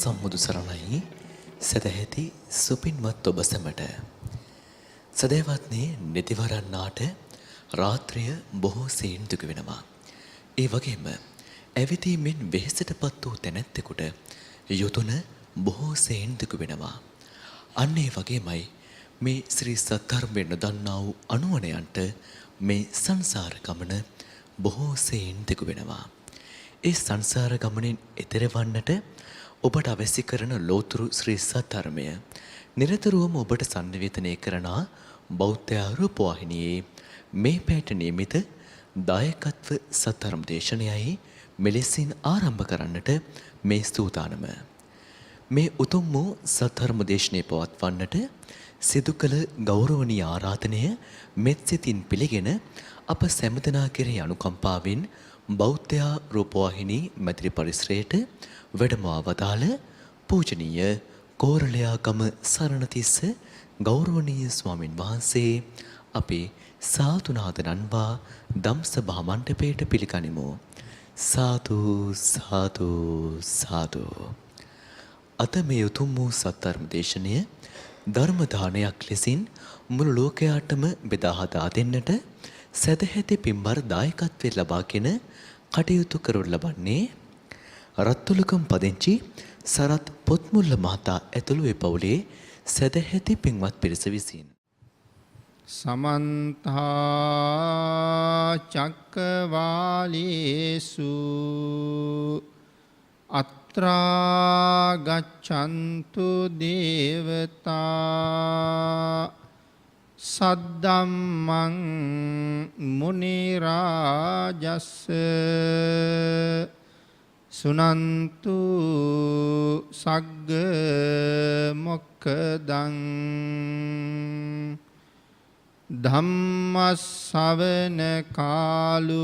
සම්මුදු සරණයි සදැහැති සුපින්වත් ඔබ සැමට. සදේවත්නේ නිතිවරන්නාට රාත්‍රිය බොහෝ සෙයින් දුක වෙනවා. ඒ වගේම ඇවිදීමෙන් වෙහෙසටපත් වූ තැනැත්තෙකුට යොදුන බොහෝ සෙයින් දුක වෙනවා. අන්න ඒ වගේමයි මේ ශ්‍රී සද්ධර්මයෙන් නොදන්නා වූ අනුවණයන්ට මේ සංසාර ගමන බොහෝ සෙයින් දුක වෙනවා. ඒ සංසාර ගමනින් එතෙර වන්නට ඔබට අවශ්‍ය කරන ලෝතුරු ශ්‍රී සද්ධර්මය නිරතුරුවම ඔබට සංනිවේදනය කරන බෞද්ධ රූපවාහිනියේ මේ පැයට නියමිත දායකත්ව සද්ධර්ම දේශනයයි මෙලෙසින් ආරම්භ කරන්නට මේ සූදානම. මේ උතුම් වූ සද්ධර්ම දේශනය පවත්වන්නට සිදු කළ ගෞරවනීය ආරාධනය මෙත් සිතින් පිළිගෙන අප සැමදෙනා කෙරෙහි අනුකම්පාවෙන් බෞද්ධ රූපවාහිනී මැදිරි පරිසරයට වැඩමවා වදාළ පූජනීය කෝරළයාගම සරණතිස්ස ගෞරවනීය ස්වාමින් වහන්සේ අපේ සාතුනාද නන්වා ධම්සභා මණ්ඩපයට පිළිගනිමු. සාදු සාදු සාදු. අද මේ උතුම් වූ සද්ධර්ම දේශනය ධර්ම දානයක් ලෙසින් මුළු ලෝකයාටම බෙදා හදා දෙන්නට සදැහැති පින්බර දායකත්වයෙන් ලබාගෙන කටයුතු කරනු ලබන්නේ රත්තුලකම් පදිංචි සරත් පොත්මුල්ල මහතා ඇතුළු ඒ පවුලේ සදැහැති පින්වත් පිරිස විසින්. සමන්ත චක්කවාලේසු අත්‍රා ගච්ඡන්තු දේවතා සද්දම්මං මුනි රාජස්ස සුනන්තු සග්ග මොක්ඛදං ධම්මස්සවන කාලෝ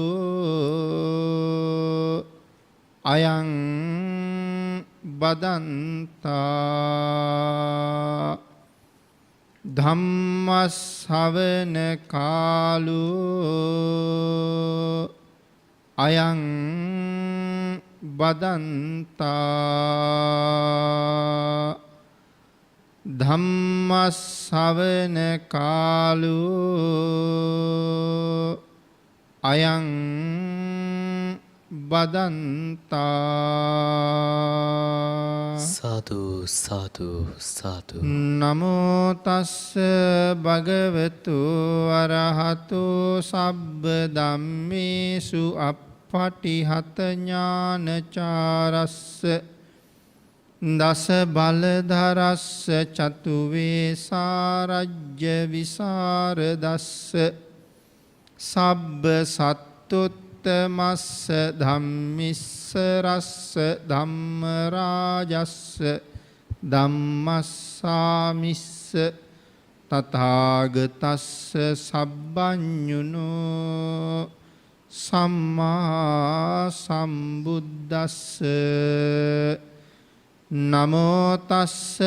අයං බදන්තා ධම්මස්සවන කාලෝ අයං බදන්තා ධම්මස්සවන කාලෝ අයං බදන්තා. සාදු සාදු සාදු. නමෝ තස්ස භගවතු අරහතු සබ්බ ධම්මේසු අප්පටිහත ඥානචාරස්ස දස බලධරස්ස චතුවේ සාරජ්‍ය විසරදස්ස සබ්බ සත්තුත්තමස්ස ධම්මිස්ස රස්ස ධම්ම රාජස්ස ධම්මස්සාමිස්ස තථාගතස්ස සබ්බඤුනෝ සම්මා සම්බුද්දස්ස. නමෝ තස්ස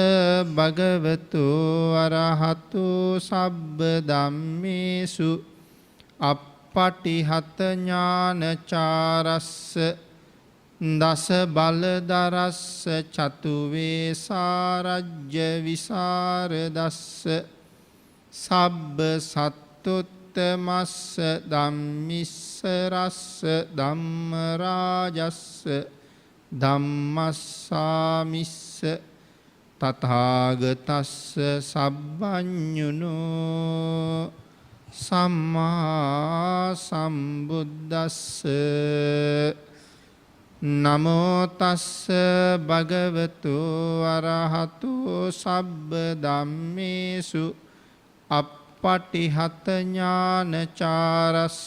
භගවතු අරහතු සබ්බ ධම්මේසු අප්පටිහත ඥානචාරස්ස දස බලධරස්ස චතුවේ සාරජ්‍ය විසරදස්ස සබ්බ සත්තුත්තමස්ස ධම්මිස්ස රස්ස ධම්ම රාජස්ස ධම්මස්සාමිස්ස තථාගතස්ස සබ්බඤුනෝ සම්මා සම්බුද්දස්ස. නමෝ තස්ස භගවතු අරහතු සබ්බ ධම්මේසු අප්පටිහත ඥානචාරස්ස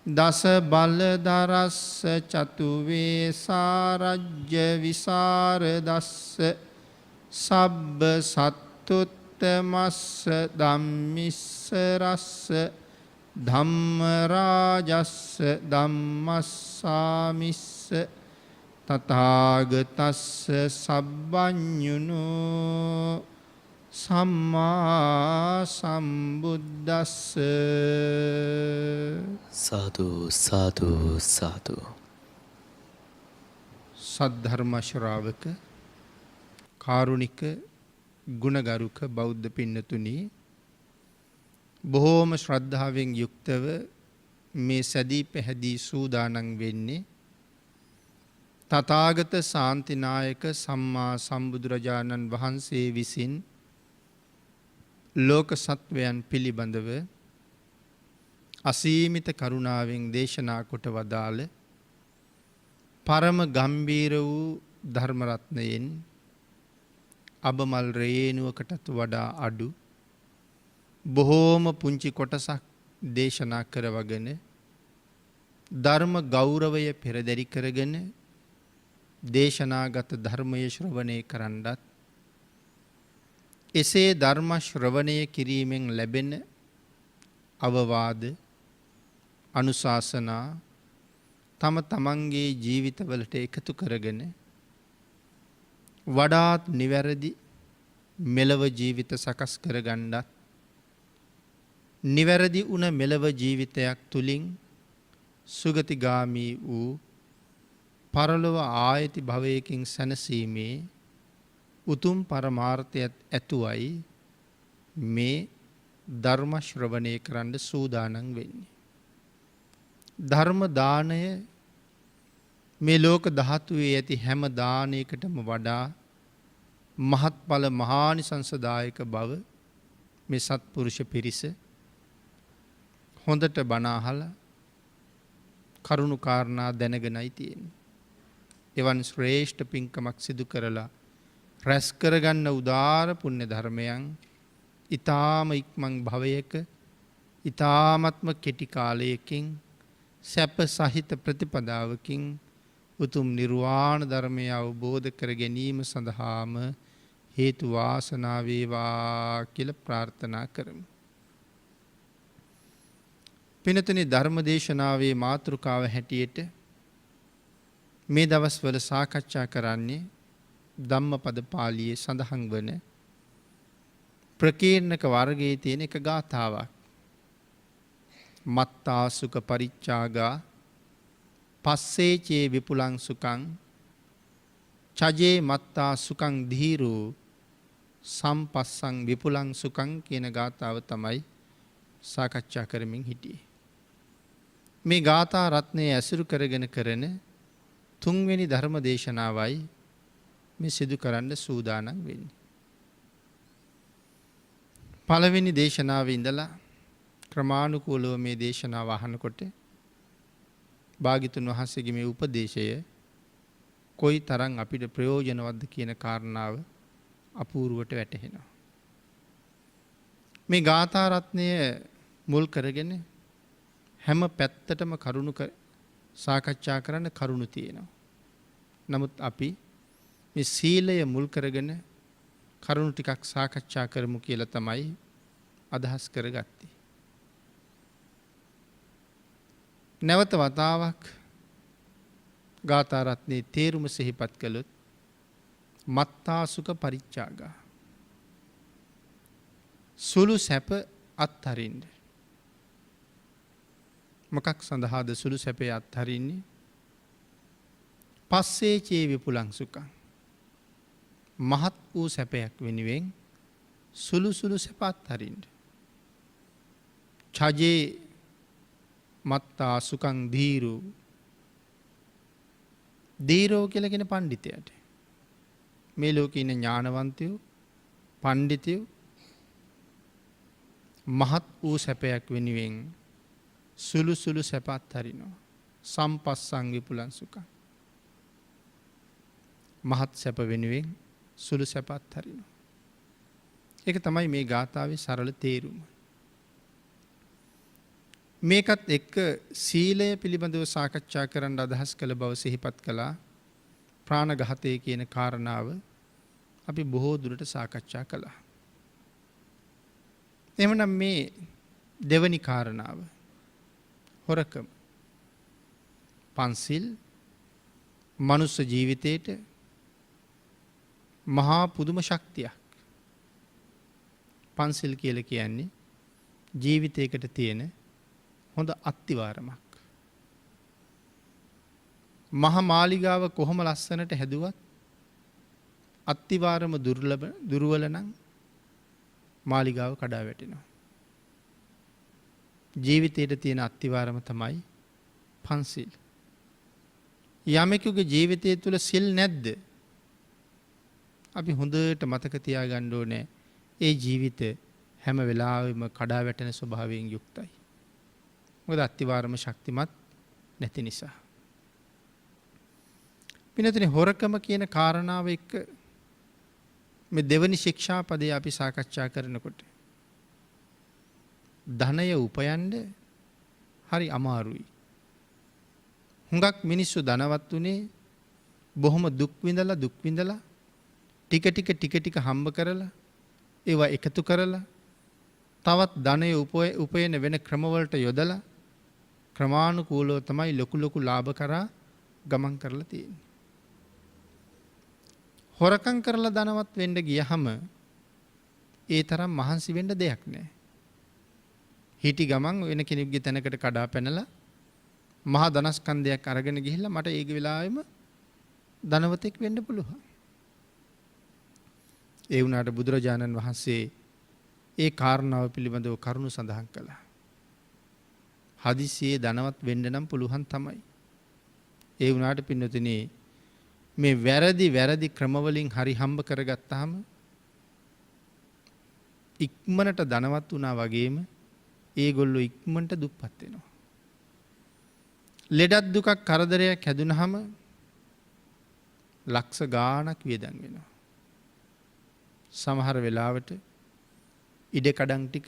දස බලධරස්ස චතුවේ සාරජ්‍ය විසරදස්ස සබ්බ සත්තුත්තමස්ස ධම්මිස්ස රස්ස ධම්ම රාජස්ස ධම්මස්සාමිස්ස තථාගතස්ස සබ්බඤුනෝ සම්මා සම්බුද්දස්ස. සාදු සාදු සාදු. සද්ධර්ම ශ්‍රාවක කාරුණික ගුණගරුක බෞද්ධ පින්නතුනි, බොහෝම ශ්‍රද්ධාවෙන් යුක්තව මේ සැදී පැහැදී සූදානම් වෙන්නේ තථාගත ශාන්තිනායක සම්මා සම්බුදුරජාණන් වහන්සේ විසින් ලෝක සත්වයන් පිළිබඳව අසීමිත කරුණාවෙන් දේශනා කොට වදාළ පරම ගම්බීර වූ ධර්ම රත්නයෙන් අබමල් රේණුවකටත් වඩා අඩු බොහෝම පුංචි කොටසක් දේශනා කරවගෙන ධර්ම ගෞරවය පෙරදරි කරගෙන දේශනාගත ධර්මය ශ්‍රවණය කරන්නත් එසේ ධර්ම ශ්‍රවණය කිරීමෙන් ලැබෙන අවවාද අනුශාසනා තම තමන්ගේ ජීවිතවලට එකතු කරගෙන වඩාත් නිවැරදි මෙලව ජීවිත සකස් කරගන්නත් නිවැරදි වුණ මෙලව ජීවිතයක් තුලින් සුගතිගාමී වූ පරලොව ආයති භවයකින් සැනසීමේ උතුම් පරමාර්ථයත් ඇතුවයි මේ ධර්ම ශ්‍රවණය කරන්න සූදානම් වෙන්නේ. ධර්ම දානය මේ ලෝක ධාතුවේ ඇති හැම දානයකටම වඩා මහත්ඵල මහානිසංසදායක බව මේ සත්පුරුෂ පිරිස හොඳට බණ අහලා කරුණු කාරණා දැනගෙනයි තියෙන්නේ. එවන් ශ්‍රේෂ්ඨ පින්කමක් සිදු කරලා රැස් කරගන්න උදාර පුණ්‍ය ධර්මයන් ඊ타ම ඉක්මන් භවයක ඊ타මත්ම කෙටි කාලයකින් සැප සහිත ප්‍රතිපදාවකින් උතුම් නිර්වාණ ධර්මය අවබෝධ කර ගැනීම සඳහාම හේතු වාසනා වේවා කියලා ප්‍රාර්ථනා කරමු. පිනතුනි, ධර්ම දේශනාවේ මාතෘකාව හැටියට මේ දවස්වල සාකච්ඡා කරන්නේ ධම්මපද පාළියේ සඳහන් වන ප්‍රකීර්ණක වර්ගයේ තියෙන එක ගාථාවක්. මත්තා සුඛ පරිච්ඡාගා පස්සේ චේ විපුලං සුඛං චජේ මත්තා සුඛං ධීරෝ සම්පස්සං විපුලං සුඛං කියන ගාථාව තමයි සාකච්ඡා කරමින් හිටියේ. මේ ගාථා රත්නයේ ඇසුරු කරගෙන කරන තුන්වෙනි ධර්ම දේශනාවයි මේ සිදු කරන්න සූදානම් වෙන්නේ. පළවෙනි දේශනාවේ ඉඳලා ක්‍රමානුකූලව මේ දේශනාව අහනකොට භාග්‍යතුන් වහන්සේගේ මේ උපදේශය කොයි තරම් අපිට ප්‍රයෝජනවත්ද කියන කාරණාව අපූර්වට වැටහෙනවා. මේ ගාථා රත්නය මුල් කරගෙන හැම පැත්තටම කරුණු සාකච්ඡා කරන්න කරුණු තියෙනවා. නමුත් අපි මේ සීලය මුල් කරගෙන කරුණු ටිකක් සාකච්ඡා කරමු කියලා තමයි අදහස් කරගත්තේ. නැවත වතාවක් ගාථා රත්නයේ තේරුම සිහිපත් කළොත් මත්තා සුඛ පරිච්ඡාගා සුළු සැප අත්හරින්න. මොකක් සඳහාද සුළු සැපේ අත්හරින්නේ? පස්සේ චේ විපුලං සුඛං මහත් වූ සැපයක් වෙනුවෙන් සුළු සුළු සැප අත්හරින්න. චජේ මත්තා සුඛං ධීරෝ ධීරෝ කියලා කියන පඬිතයාට මේ ලෝකේ ඉන්න ඥානවන්තයෝ පඬිතයෝ මහත් වූ සැපයක් වෙනුවෙන් සුළු සුළු සැප අත්හරිනවා. සම්පස්සං විපුලං සුඛං මහත් සැප වෙනුවෙන් සුළු සැප අත්හරිනවා. ඒක තමයි මේ ගාථාවේ සරල තේරුම. මේකත් එක්ක සීලය පිළිබඳව සාකච්ඡා කරන්න අදහස් කළ බව සිහිපත් කළා. ප්‍රාණඝාතය කියන කාරණාව අපි බොහෝ දුරට සාකච්ඡා කළා. එහෙමනම් මේ දෙවනි කාරණාව හොරකම පන්සිල් මනුස්ස ජීවිතේට මහා පුදුම ශක්තියක්. පන්සිල් කියලා කියන්නේ ජීවිතයකට තියෙන හොඳ අත්තිවාරමක්. මහා මාලිගාව කොහොම ලස්සනට හැදුවත් අත්තිවාරම දුර්වල නම් මාලිගාව කඩා වැටෙනවා. ජීවිතයට තියෙන අත්තිවාරම තමයි පන්සිල්. යමෙකුගේ ජීවිතය තුළ සිල් නැද්ද? අපි හොඳට මතක තියාගන්න ඕනේ ඒ ජීවිත හැම වෙලාවෙම කඩා වැටෙන ස්වභාවයෙන් යුක්තයි. මොකද අත්තිවාරම ශක්තිමත් නැති නිසා. පිනතුනි හොරකම කියන කාරණාව එක්ක මේ දෙවනි ශික්ෂාපදය අපි සාකච්ඡා කරනකොට ධනය උපයන්න හරි අමාරුයි. හුඟක් මිනිස්සු ධනවත් උනේ බොහොම දුක් විඳලා ටික හම්බ කරලා ඒවා එකතු කරලා තවත් ධනය උපයන වෙන ක්‍රමවලට යොදලා ක්‍රමානුකූලව තමයි ලොකු ලාභ කරා ගමන් කරලා තියෙන්නේ. හොරකම් කරලා ධනවත් වෙන්න ගියහම ඒ තරම් මහන්සි වෙන්න දෙයක් නැහැ. හිටි ගමන් වෙන කෙනෙකුගේ තැනකට කඩා පැනලා මහා ධනස්කන්ධයක් අරගෙන ගිහිල්ලා මට ඒක වෙලාවෙම ධනවතෙක් වෙන්න පුළුවන්. ඒ වුණාට බුදුරජාණන් වහන්සේ ඒ කාරණාව පිළිබඳව කරුණු සඳහන් කළා. හදිසියේ ධනවත් වෙන්න නම් පුළුවන් තමයි. ඒ වුණාට පින්නතුනි මේ වැරදි ක්‍රමවලින් හරි හම්බ කරගත්තාම ඉක්මනට ධනවත් වුණා වගේම ඒගොල්ලෝ ඉක්මනට දුප්පත් වෙනවා. ලෙඩක් දුකක් කරදරයක් හැදුනහම ලක්ෂ ගාණක් වියදම් වෙනවා. සමහර වෙලාවට ඉඩකඩම් ටික,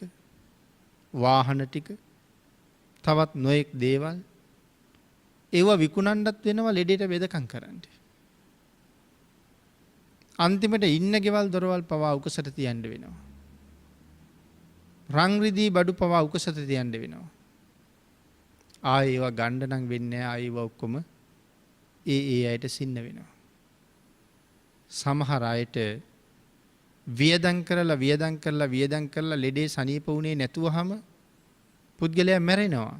වාහන ටික, තවත් නොයෙක් දේවල් ඒවා විකුණන්නත් වෙනවා ලෙඩේට වෙදකම් කරන්න. අන්තිමට ඉන්න ගෙවල් දොරවල් පවා උකසට තියන්න වෙනවා. රන් රිදී බඩු පවා උකසට තියන්න වෙනවා. ආයේ ඒවා ගන්න නම් වෙන්නේ නැහැ. ආයේ ඒවා ඔක්කොම ඒ අයට සින්න වෙනවා. සමහර අයට වියදම් කරලා ලෙඩේ සනීප වුණේ නැතුවහම පුද්ගලයා මැරෙනවා.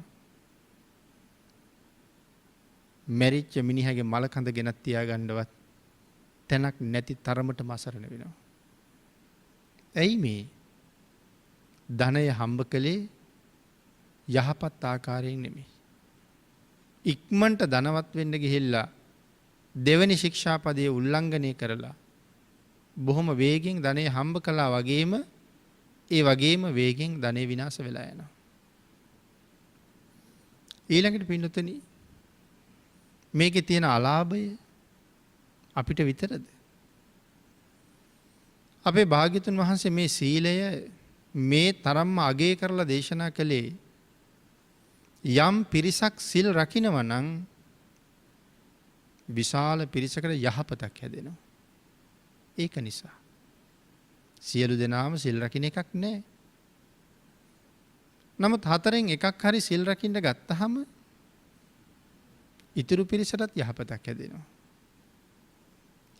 මැරිච්ච මිනිහගේ මල කඳ ගෙනත් තියාගන්නවත් තැනක් නැති තරමටම අසරණ වෙනවා. ඇයි මේ? ධනය හම්බ කළේ යහපත් ආකාරයෙන් නෙමෙයි. ඉක්මනට ධනවත් වෙන්න ගිහිල්ලා දෙවනි ශික්ෂාපදයේ උල්ලංඝනය කරලා බොහොම වේගෙන් ධනෙ හම්බ කළා වගේම ඒ වගේම වේගෙන් ධනෙ විනාශ වෙලා යනවා. ඊළඟට පින්නතුනි මේකේ තියෙන අලාභය අපිට විතරද? අපේ භාග්‍යතුන් වහන්සේ මේ සීලය මේ තරම්ම අගය කරලා දේශනා කළේ යම් පිරිසක් සිල් රකින්නවා නම් විශාල පිරිසකට යහපතක් හැදෙනවා. ඒක නිසා සියලු දෙනාම සිල් රකින්න එකක් නැහැ. නමුත් හතරෙන් එකක් හරි සිල් රකින්න ගත්තහම ඉතුරු පිරිසටත් යහපතක් හැදෙනවා.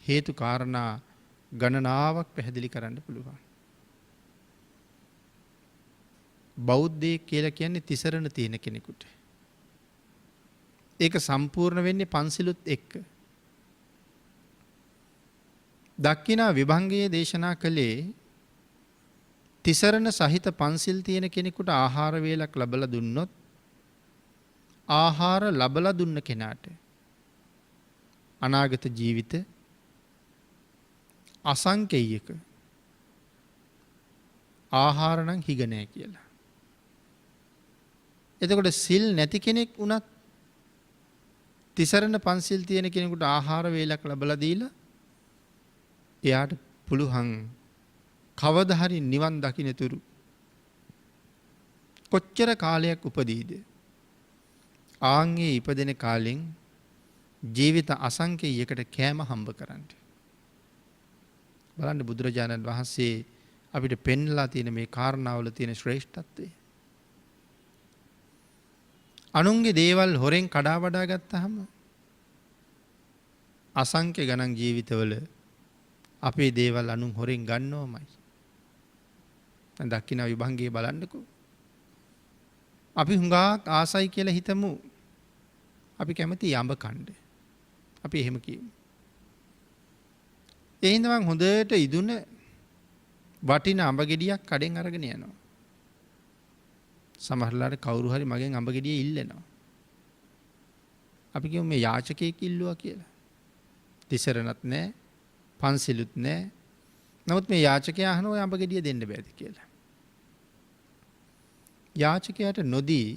හේතු කාරණා ගණනාවක් පැහැදිලි කරන්න පුළුවන්. බෞද්ධයෙක් කියලා කියන්නේ තිසරණ තියෙන කෙනෙකුට. ඒක සම්පූර්ණ වෙන්නේ පන්සිලුත් එක්ක. දක්ඛිනා විභංගයේ දේශනා කළේ තිසරණ සහිත පන්සිල් තියෙන කෙනෙකුට ආහාර වේලක් ලැබලා දුන්නොත් ආහාර ලැබලා දුන්න කෙනාට අනාගත ජීවිත අසංකේයක ආහාර නම් හිග නැහැ කියලා. එතකොට සිල් නැති කෙනෙක් වුණත් තිසරණ පන්සිල් තියෙන කෙනෙකුට ආහාර වේලක් ලැබලා දීලා එයාට පුළුවන් කවදා හරි නිවන් දකින්නතුරු කොච්චර කාලයක් උපදීද? ආන්ගේ ඉපදෙන කාලෙන් ජීවිත අසංකේයයකට කෑම හම්බ කරන්න. බලන්න බුදුරජාණන් වහන්සේ අපිට පෙන්ලා තියෙන මේ කාරණාවල තියෙන ශ්‍රේෂ්ඨත්වය. අනුන්ගේ දේවල් හොරෙන් කඩා වඩා ගත්තාම අසංඛ්‍ය ගණන් ජීවිතවල අපේ දේවල් අනුන් හොරෙන් ගන්නවමයි. දැන් දක්ඛිනා විභංගයේ බලන්නකෝ. අපි හුඟක් ආසයි කියලා හිතමු. අපි කැමති යඹ කණ්ඩ. අපි එහෙම කියමු. ඒ හින්දා මං හොඳට ඉදුන වටින අඹ ගෙඩියක් කඩෙන් අරගෙන යනවා. සමහරලාට කවුරු හරි මගෙන් අඹ ගෙඩිය ඉල්ලනවා. අපි කියමු මේ යාචකයෙක් ඉල්ලුවා කියලා. තිසරණත් නැහැ, පන්සිලුත් නැහැ. නමුත් මේ යාචකයා අහනවා ඔය අඹ ගෙඩිය දෙන්න බෑද කියලා. යාචකයාට නොදී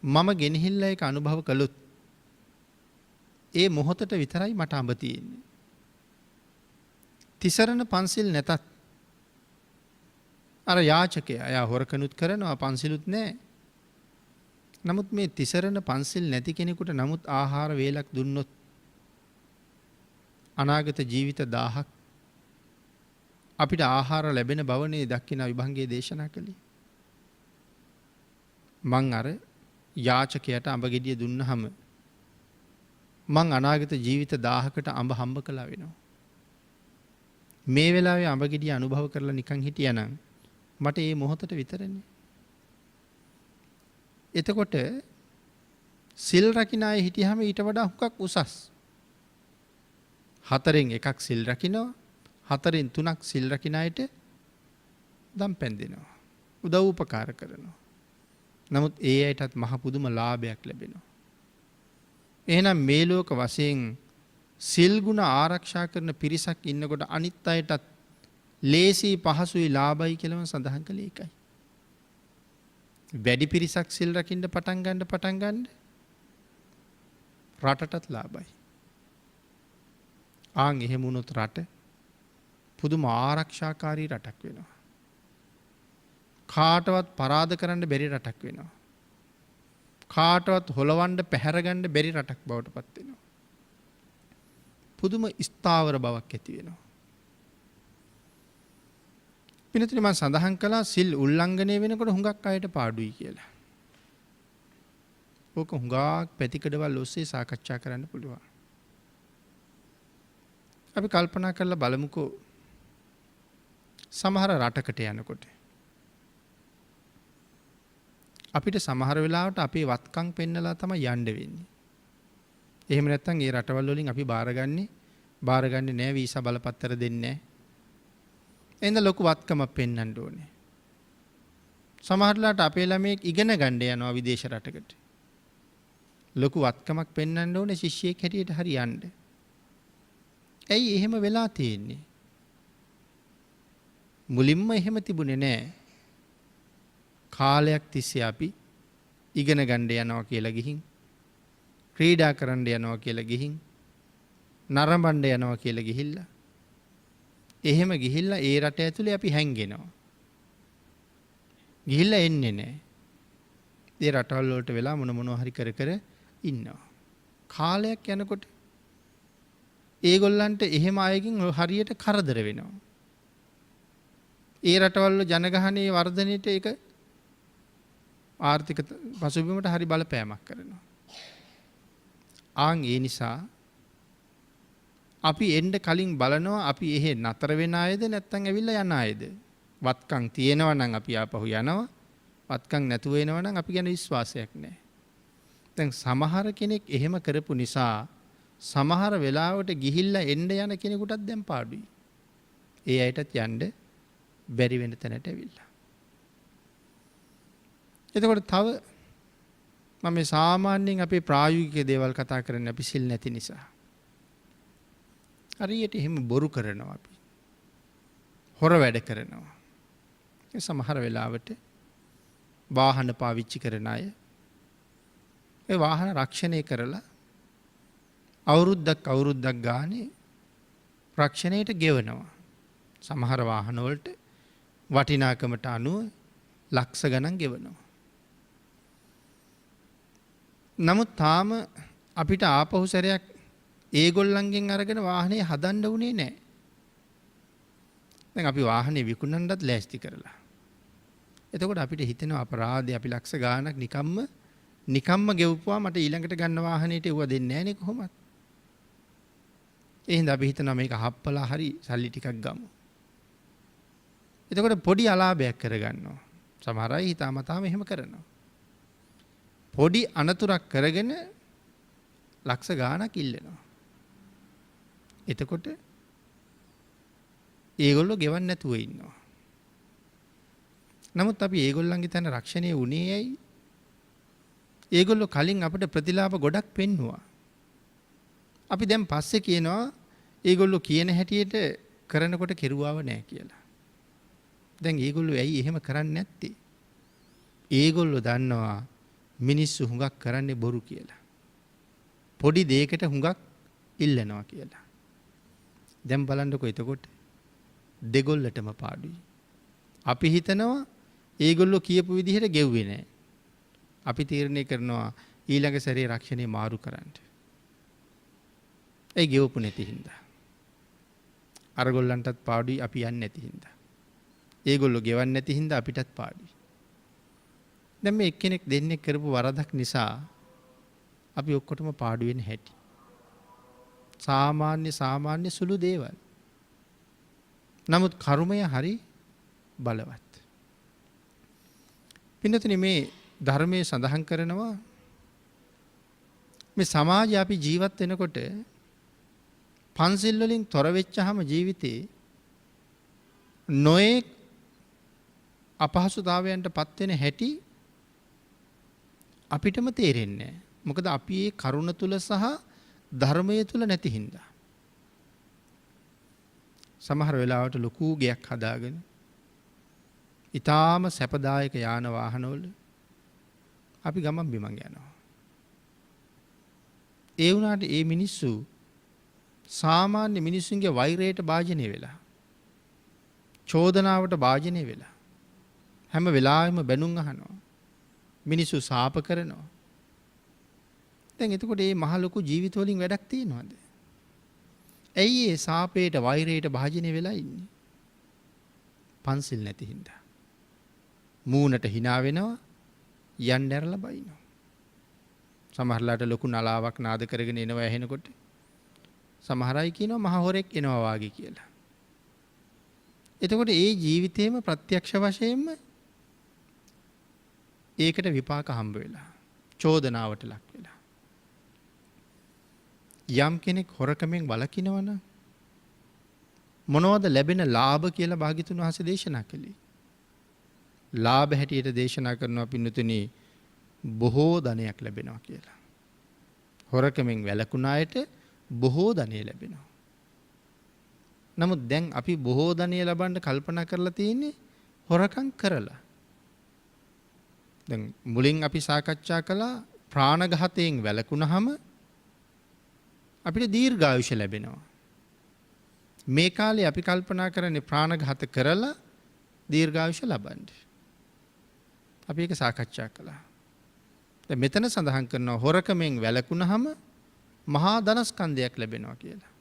මම ගෙනහිල්ලා ඒක අනුභව කළොත් ඒ මොහොතට විතරයි මට අඹ තියෙන්නේ. තිසරණ පන්සිල් නැතත් අර යාචකයා එයා හොරකනුත් කරනවා පන්සිලුත් නැහැ. නමුත් මේ තිසරණ පන්සිල් නැති කෙනෙකුට නමුත් ආහාර වේලක් දුන්නොත් අනාගත ජීවිත 1000ක් අපිට ආහාර ලැබෙන බවනේ දක්ින විභංගයේ දේශනා කළේ. මං අර යාචකයට අඹ ගෙඩිය දුන්නහම මං අනාගත ජීවිත 1000කට අඹ හම්බ කළා වෙනවා. මේ වෙලාවේ අඹ ගෙඩිය අනුභව කරලා නිකන් හිටියානම් මට මේ මොහොතට විතරනේ. එතකොට සිල් රකින්න අය හිටියාම ඊට වඩා හුඟක් උසස්. 4න් 1ක් සිල් රකින්නවා, 4න් 3ක් සිල් රකින්න අයට දම් පැන්දෙනවා. උදව් උපකාර කරනවා. නමුත් ඒ අයටත් මහ පුදුම ලාභයක් ලැබෙනවා. එහෙනම් මේ ලෝක වශයෙන් සිල් ගුණ ආරක්ෂා කරන පිරිසක් ඉන්නකොට අනිත් අයටත් ලේසි පහසුයි ලාභයි කියලා සඳහන් කළේ ඒකයි. වැඩි පිරිසක් සිල් රකින්න පටන් ගන්න රටටත් ලාභයි. ආන් එහෙම වුණොත් රට පුදුම ආරක්ෂාකාරී රටක් වෙනවා. කාටවත් පරාද කරන්න බැරි රටක් වෙනවා. කාටවත් හොලවන්න පැහැරගන්න බැරි රටක් බවට පත් වෙනවා. පුදුම ස්ථාවර බවක් ඇති වෙනවා. පිනතුනි මම සඳහන් කළා සිල් උල්ලංඝනය වෙනකොට හුඟක් අයට පාඩුයි කියලා. ඕක හුඟක් පැතිකඩවල් ඔස්සේ සාකච්ඡා කරන්න පුළුවන්. අපි කල්පනා කරලා බලමුකෝ සමහර රටකට යනකොට අපිට සමහර වෙලාවට අපේ වත්කම් පෙන්නලා තමයි යන්න වෙන්නේ. එහෙම නැත්නම් ඒ රටවල් වලින් අපි බාරගන්නේ නැහැ වීසා බලපත්තර දෙන්නේ නැහැ. එහෙනම් ලොකු වත්කමක් පෙන්වන්න ඕනේ. සමහරලාට අපේ ළමයෙක් ඉගෙන ගන්න යනවා විදේශ රටකට. ලොකු වත්කමක් පෙන්වන්න ඕනේ ශිෂ්‍යයෙක් හැටියට හරි යන්න. ඇයි එහෙම වෙලා තියෙන්නේ? මුලින්ම එහෙම තිබුණේ නැහැ. කාලයක් තිස්සේ අපි ඉගෙන ගන්න යනවා කියලා ගිහින් ක්‍රීඩා කරන්න යනවා කියලා ගිහින් නරඹන්න යනවා කියලා ගිහිල්ලා එහෙම ගිහිල්ලා ඒ රට ඇතුලේ අපි හැංගෙනවා. ගිහිල්ලා එන්නේ නැහැ. ඒ රටවල් වලට වෙලා මොනවා හරි කර ඉන්නවා. කාලයක් යනකොට ඒගොල්ලන්ට එහෙම අයකින් හරියට කරදර වෙනවා. ඒ රටවල් වල ජනගහනයේ වර්ධනයේට ඒක ආර්ථික පසුබිමට හරි බලපෑමක් කරනවා. ආන් ඒ නිසා අපි එන්න කලින් බලනවා අපි එහෙ නතර වෙන අයද නැත්නම් ඇවිල්ලා යන අයද. වත්කම් තියෙනවා නම් අපි ආපහු යනවා. වත්කම් නැතුව එනවා නම් අපි ගැන විශ්වාසයක් නැහැ. දැන් සමහර කෙනෙක් එහෙම කරපු නිසා සමහර වෙලාවට ගිහිල්ලා එන්න යන කෙනෙකුටත් දැන් පාඩුයි. ඒ අයටත් යන්න බැරි වෙන තැනට ඇවිල්ලා. එතකොට තව මම මේ සාමාන්‍යයෙන් අපේ ප්‍රායෝගික දේවල් කතා කරන්නේ අපි සිල් නැති නිසා. හරියට එහෙම බොරු කරනවා අපි. හොර වැඩ කරනවා. ඒ සමහර වෙලාවට වාහන පාවිච්චි කරන අය ඒ වාහන රක්ෂණය කරලා අවුරුද්දක් ගානේ රක්ෂණයට ගෙවනවා. සමහර වාහන වලට වටිනාකමට අනුව ලක්ෂ ගණන් ගෙවනවා. නමුත් තාම අපිට ආපහු සැරයක් ඒගොල්ලන්ගෙන් අරගෙන වාහනේ හදන්න උනේ නැහැ. දැන් අපි වාහනේ විකුණන්නත් ලෑස්ති කරලා. එතකොට අපිට හිතෙනවා අපරාධය අපි ලක්ෂ ගාණක් නිකම්ම ගෙවුවා මට ඊළඟට ගන්න වාහනේට ඌව දෙන්නේ නැහැ නේ කොහොමද? එහෙනම් අපි හිතනවා මේක හප්පලා හරි සල්ලි ටිකක් ගමු. එතකොට පොඩි අලාභයක් කරගන්නවා. සමහර අය හිතාමතාම එහෙම කරනවා. පොඩි අනතුරක් කරගෙන ලක්ෂ ගාණක් ඉල්ලනවා. එතකොට ඒගොල්ලෝ ගෙවන්න නැතුව ඉන්නවා. නමුත් අපි ඒගොල්ලන්ගේ තන රක්ෂණය වුණේ ඇයි? ඒගොල්ලෝ කලින් අපිට ප්‍රතිලාභ ගොඩක් පෙන්නුවා. අපි දැන් පස්සේ කියනවා ඒගොල්ලෝ කියන හැටියට කරනකොට කෙරුවාව නැහැ කියලා. දැන් ඒගොල්ලෝ ඇයි එහෙම කරන්නේ නැත්තේ? ඒගොල්ලෝ දන්නවා මිනිස්සු හුඟක් කරන්නේ බොරු කියලා. පොඩි දෙයකට හුඟක් ඉල්ලනවා කියලා. දැන් බලන්නකො එතකොට දෙගොල්ලටම පාඩුයි. අපි හිතනවා ඒගොල්ලෝ කියපු විදිහට ගෙව්වේ නැහැ. අපි තීරණය කරනවා ඊළඟ සැරේ රක්ෂණය මාරු කරන්න. ඒ ගෙවපු නැති හින්දා. අරගොල්ලන්ටත් පාඩුයි අපි යන්නේ නැති හින්දා. ඒගොල්ලෝ ගෙවන්නේ නැති හින්දා අපිටත් පාඩුයි. දැන් මේ එක්කෙනෙක් දෙන්නේ කරපු වරදක් නිසා අපි ඔක්කොටම පාඩු වෙන හැටි. සාමාන්‍ය සුළු දේවල්. නමුත් කර්මය හරි බලවත්. පින්නතුනි මේ ධර්මයේ සඳහන් කරනවා මේ සමාජය අපි ජීවත් වෙනකොට පන්සිල් වලින් තොර වෙච්චාම ජීවිතේ නොයෙක් අපහසුතාවයන්ට පත් වෙන හැටි අපිටම තේරෙන්නේ නැහැ. මොකද අපි ඒ කරුණ තුල සහ ධර්මයේ තුල නැති හින්දා. සමහර වෙලාවට ලොකු ගයක් හදාගෙන ඊටාම සැපදායක යාන වාහනවල අපි ගමන් බිමන් යනවා. ඒ වුණාට ඒ මිනිස්සු සාමාන්‍ය මිනිස්සුන්ගේ වෛරයට භාජනය වෙලා චෝදනාවට භාජනය වෙලා හැම වෙලාවෙම බැනුම් අහනවා. මිනිස්සු සාප කරනවා. දැන් එතකොට මේ මහ ලොකු ජීවිත වලින් වැඩක් තියනවද? ඇයි ඒ සාපේට වෛරයට භාජනය වෙලා ඉන්නේ? පන්සිල් නැති හින්දා. මූණට hina වෙනවා යන්න ඇරලා බයිනවා. සමහරලාට ලොකු නලාවක් නාද කරගෙන එනවා ඇහෙනකොට සමහර අය කියනවා මහ හොරෙක් එනවා වාගේ කියලා. එතකොට ඒ ජීවිතේම ප්‍රත්‍යක්ෂ වශයෙන්ම ඒකට විපාක හම්බ වෙලා චෝදනාවට ලක් වෙලා. යම් කෙනෙක් හොරකමෙන් වළකිනවනම් මොනවද ලැබෙන ලාභ කියලා භාග්‍යතුන් වහන්සේ දේශනා කළේ? ලාභ හැටියට දේශනා කරනවා පින්නතුනි බොහෝ ධනයක් ලැබෙනවා කියලා. හොරකමෙන් වැළකුණ අයට බොහෝ ධනෙ ලැබෙනවා. නමුත් දැන් අපි බොහෝ ධනෙ ලබන්න කල්පනා කරලා තියෙන්නේ හොරකම් කරලා. දැන් මුලින් අපි සාකච්ඡා කළා ප්‍රාණඝාතයෙන් වැළකුණාම අපිට දීර්ඝායුෂ ලැබෙනවා. මේ කාලේ අපි කල්පනා කරන්නේ ප්‍රාණඝාත කරලා දීර්ඝායුෂ ලබන්න. අපි ඒක සාකච්ඡා කළා. දැන් මෙතන සඳහන් කරනවා හොරකමෙන් වැළකුණාම මහා ධනස්කන්ධයක් ලැබෙනවා කියලා.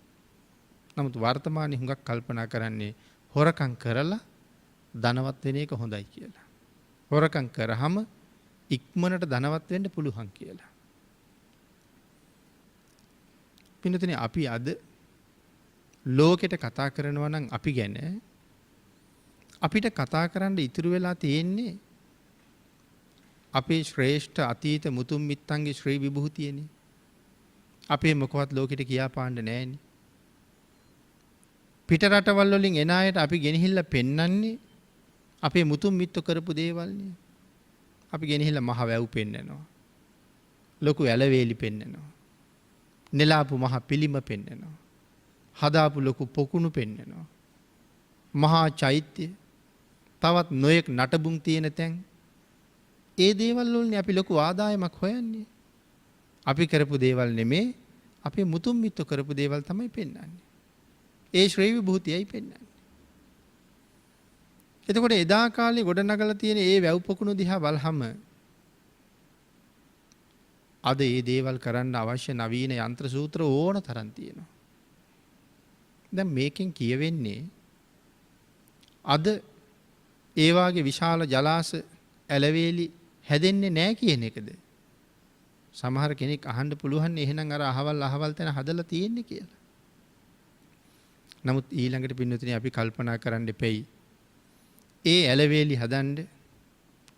නමුත් වර්තමානයේ හුඟක් කල්පනා කරන්නේ හොරකම් කරලා ධනවත් වෙන එක හොඳයි කියලා. හොරකම් කරාම ඉක්මනට ධනවත් වෙන්න පුළුවන් කියලා. පින්නතුනි අපි අද ලෝකෙට කතා කරනවා නම් අපි ගැන අපිට කතා කරන්න ඉතුරු වෙලා තියෙන්නේ අපේ ශ්‍රේෂ්ඨ අතීත මුතුන් මිත්තන්ගේ ශ්‍රී විභූතියනේ. අපේ මොකවත් ලෝකෙට කියා පාන්න නැහැනේ. පිට රටවල් වලින් එන අයට අපි ගෙනහිල්ලා පෙන්වන්නේ අපේ මුතුන් මිත්තෝ කරපු දේවල්නේ. අපි ගෙනහිල්ලා මහ වැව් පෙන්නනවා. ලොකු ඇලවේලි පෙන්නනවා. නෙලාපු මහ පිළිම පෙන්නනවා. හදාපු ලොකු පොකුණු පෙන්නනවා. මහා චෛත්‍ය තවත් නොයෙක් නටබුන් තියෙන තැන් ඒ දේවල් වලින් අපි ලොකු ආදායමක් හොයන්නේ. අපි කරපු දේවල් නෙමේ අපේ මුතුන් මිත්තෝ කරපු දේවල් තමයි පෙන්වන්නේ. ඒ ශ්‍රේය විභූතියයි පෙන්වන්නේ. එතකොට එදා කාලේ ගොඩනගලා තියෙන ඒ වැව් පොකුණු දිහා බලහම අද ඒ දේවල් කරන්න අවශ්‍ය නවීන යන්ත්‍ර සූත්‍ර ඕන තරම් තියෙනවා. දැන් මේකෙන් කියවෙන්නේ අද ඒ වාගේ විශාල ජලාශ ඇලවේලි හැදෙන්නේ නැහැ කියන එකද? සමහර කෙනෙක් අහන්න පුළුවන් එහෙනම් අර අහවල් තැන හදලා තියෙන්නේ කියලා. නමුත් ඊළඟට පින්නතුනේ අපි කල්පනා කරන්න එපෙයි. ඒ ඇලවේලි හදන්න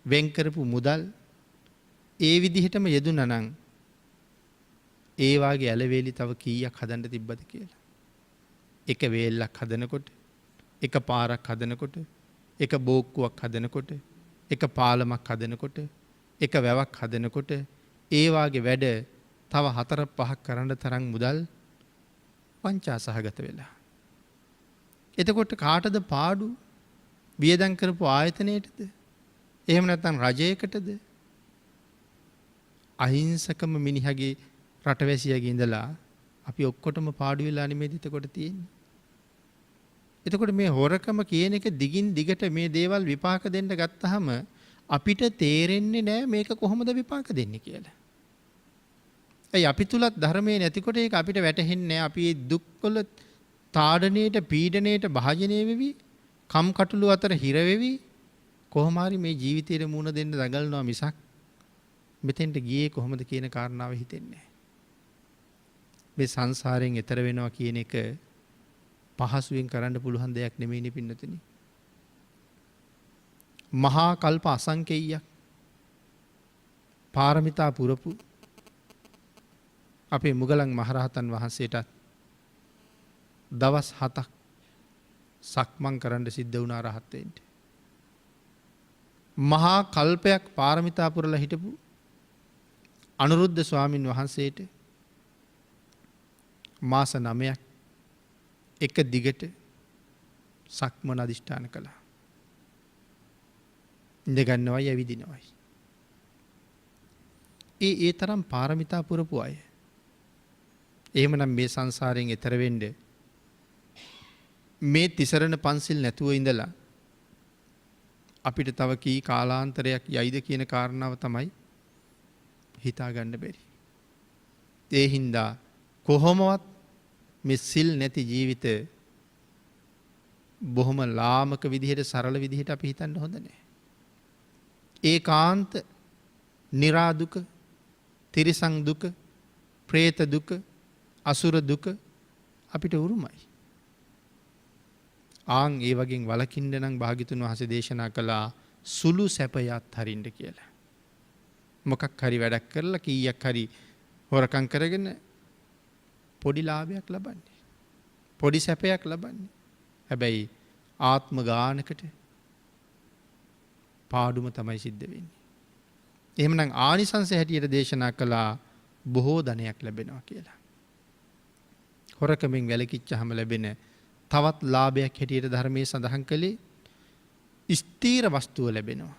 වෙන් කරපු මුදල් ඒ විදිහටම යෙදුණා නම් ඒ වාගේ ඇලවේලි තව කීයක් හදන්න තිබ්බද කියලා. එක වේලක් හදනකොට එක පාරක් හදනකොට, එක බෝක්කුවක් හදනකොට, එක පාලමක් හදනකොට, එක වැවක් හදනකොට ඒ වාගේ වැඩ තව 4-5ක් කරන්න තරම් මුදල් වංචා සහගත වෙලා. එතකොට කාටද පාඩු? වියදම් කරපු ආයතනයටද? එහෙම නැත්නම් රජයකටද? අහිංසකම මිනිහගේ රටවැසියාගේ ඉඳලා අපි ඔක්කොටම පාඩු වෙලා නෙමෙයි එතකොට තියෙන්නේ. එතකොට මේ හොරකම කියන එක දිගින් දිගට මේ දේවල් විපාක දෙන්න ගත්තාම අපිට තේරෙන්නේ නැහැ මේක කොහොමද විපාක දෙන්නේ කියලා. ඒ අපි තුලත් ධර්මයේ නැතිකොට ඒක අපිට වැටහෙන්නේ නැහැ. අපි මේ දුක්වල තාඩනයේට පීඩනයේට භාජනය වෙවි කම්කටොළු අතර හිර වෙවි කොහොම හරි මේ ජීවිතේට මුණ දෙන්න දඟලනවා මිසක් මෙතෙන්ට ගියේ කොහොමද කියන කාරණාව හිතෙන්නේ නැහැ. මේ සංසාරයෙන් එතර වෙනවා කියන එක පහසුවෙන් කරන්න පුළුවන් දෙයක් නෙමෙයිනේ පින්නතුනි. මහා කල්ප අසංකේයයක් පාරමිතා පුරපු අපේ මුගලන් මහරහතන් වහන්සේටත් දවස් 7ක් සක්මන් කරන්න සිද්ධ වුණා රහත් වෙන්න. මහා කල්පයක් පාරමිතා පුරලා හිටපු අනුරුද්ධ ස්වාමින් වහන්සේට මාස 9ක් එක දිගට සක්මන අදිෂ්ඨාන කළා. ඉඳ ගන්නවයි ඇවිදිනවයි. ඒ තරම් පාරමිතා පුරපු අය. එහෙමනම් මේ සංසාරයෙන් එතර වෙන්න මේ තිසරණ පන්සිල් නැතුව ඉඳලා අපිට තව කී කාලාන්තරයක් යයිද කියන කාරණාව තමයි හිතා ගන්න බැරි. ඒ හින්දා කොහොමවත් මේ සිල් නැති ජීවිත බොහොම ලාමක විදිහට සරල විදිහට අපි හිතන්න හොඳ නැහැ. ඒකාන්ත නිරා දුක, තිරිසන් දුක, പ്രേත දුක, අසුර දුක අපිට උරුමයි. ආන් ඒ වගේ වලකින්න නම් භාග්‍යතුන් වහන්සේ දේශනා කළා සුළු සැපයත් හරින්න කියලා. මොකක් හරි වැඩක් කරලා කීයක් හරි හොරකම් කරගෙන පොඩි ලාභයක් ලබන්නේ. පොඩි සැපයක් ලබන්නේ. හැබැයි ආත්ම ගානකට පාඩුම තමයි සිද්ධ වෙන්නේ. එහෙමනම් ආනිසංස හැටියට දේශනා කළා බොහෝ ධනයක් ලැබෙනවා කියලා. හොරකමින් වැළකීච්චාම ලැබෙන තවත් ලාභයක් හැටියට ධර්මයේ සඳහන් කළේ ස්ථීර වස්තුව ලැබෙනවා.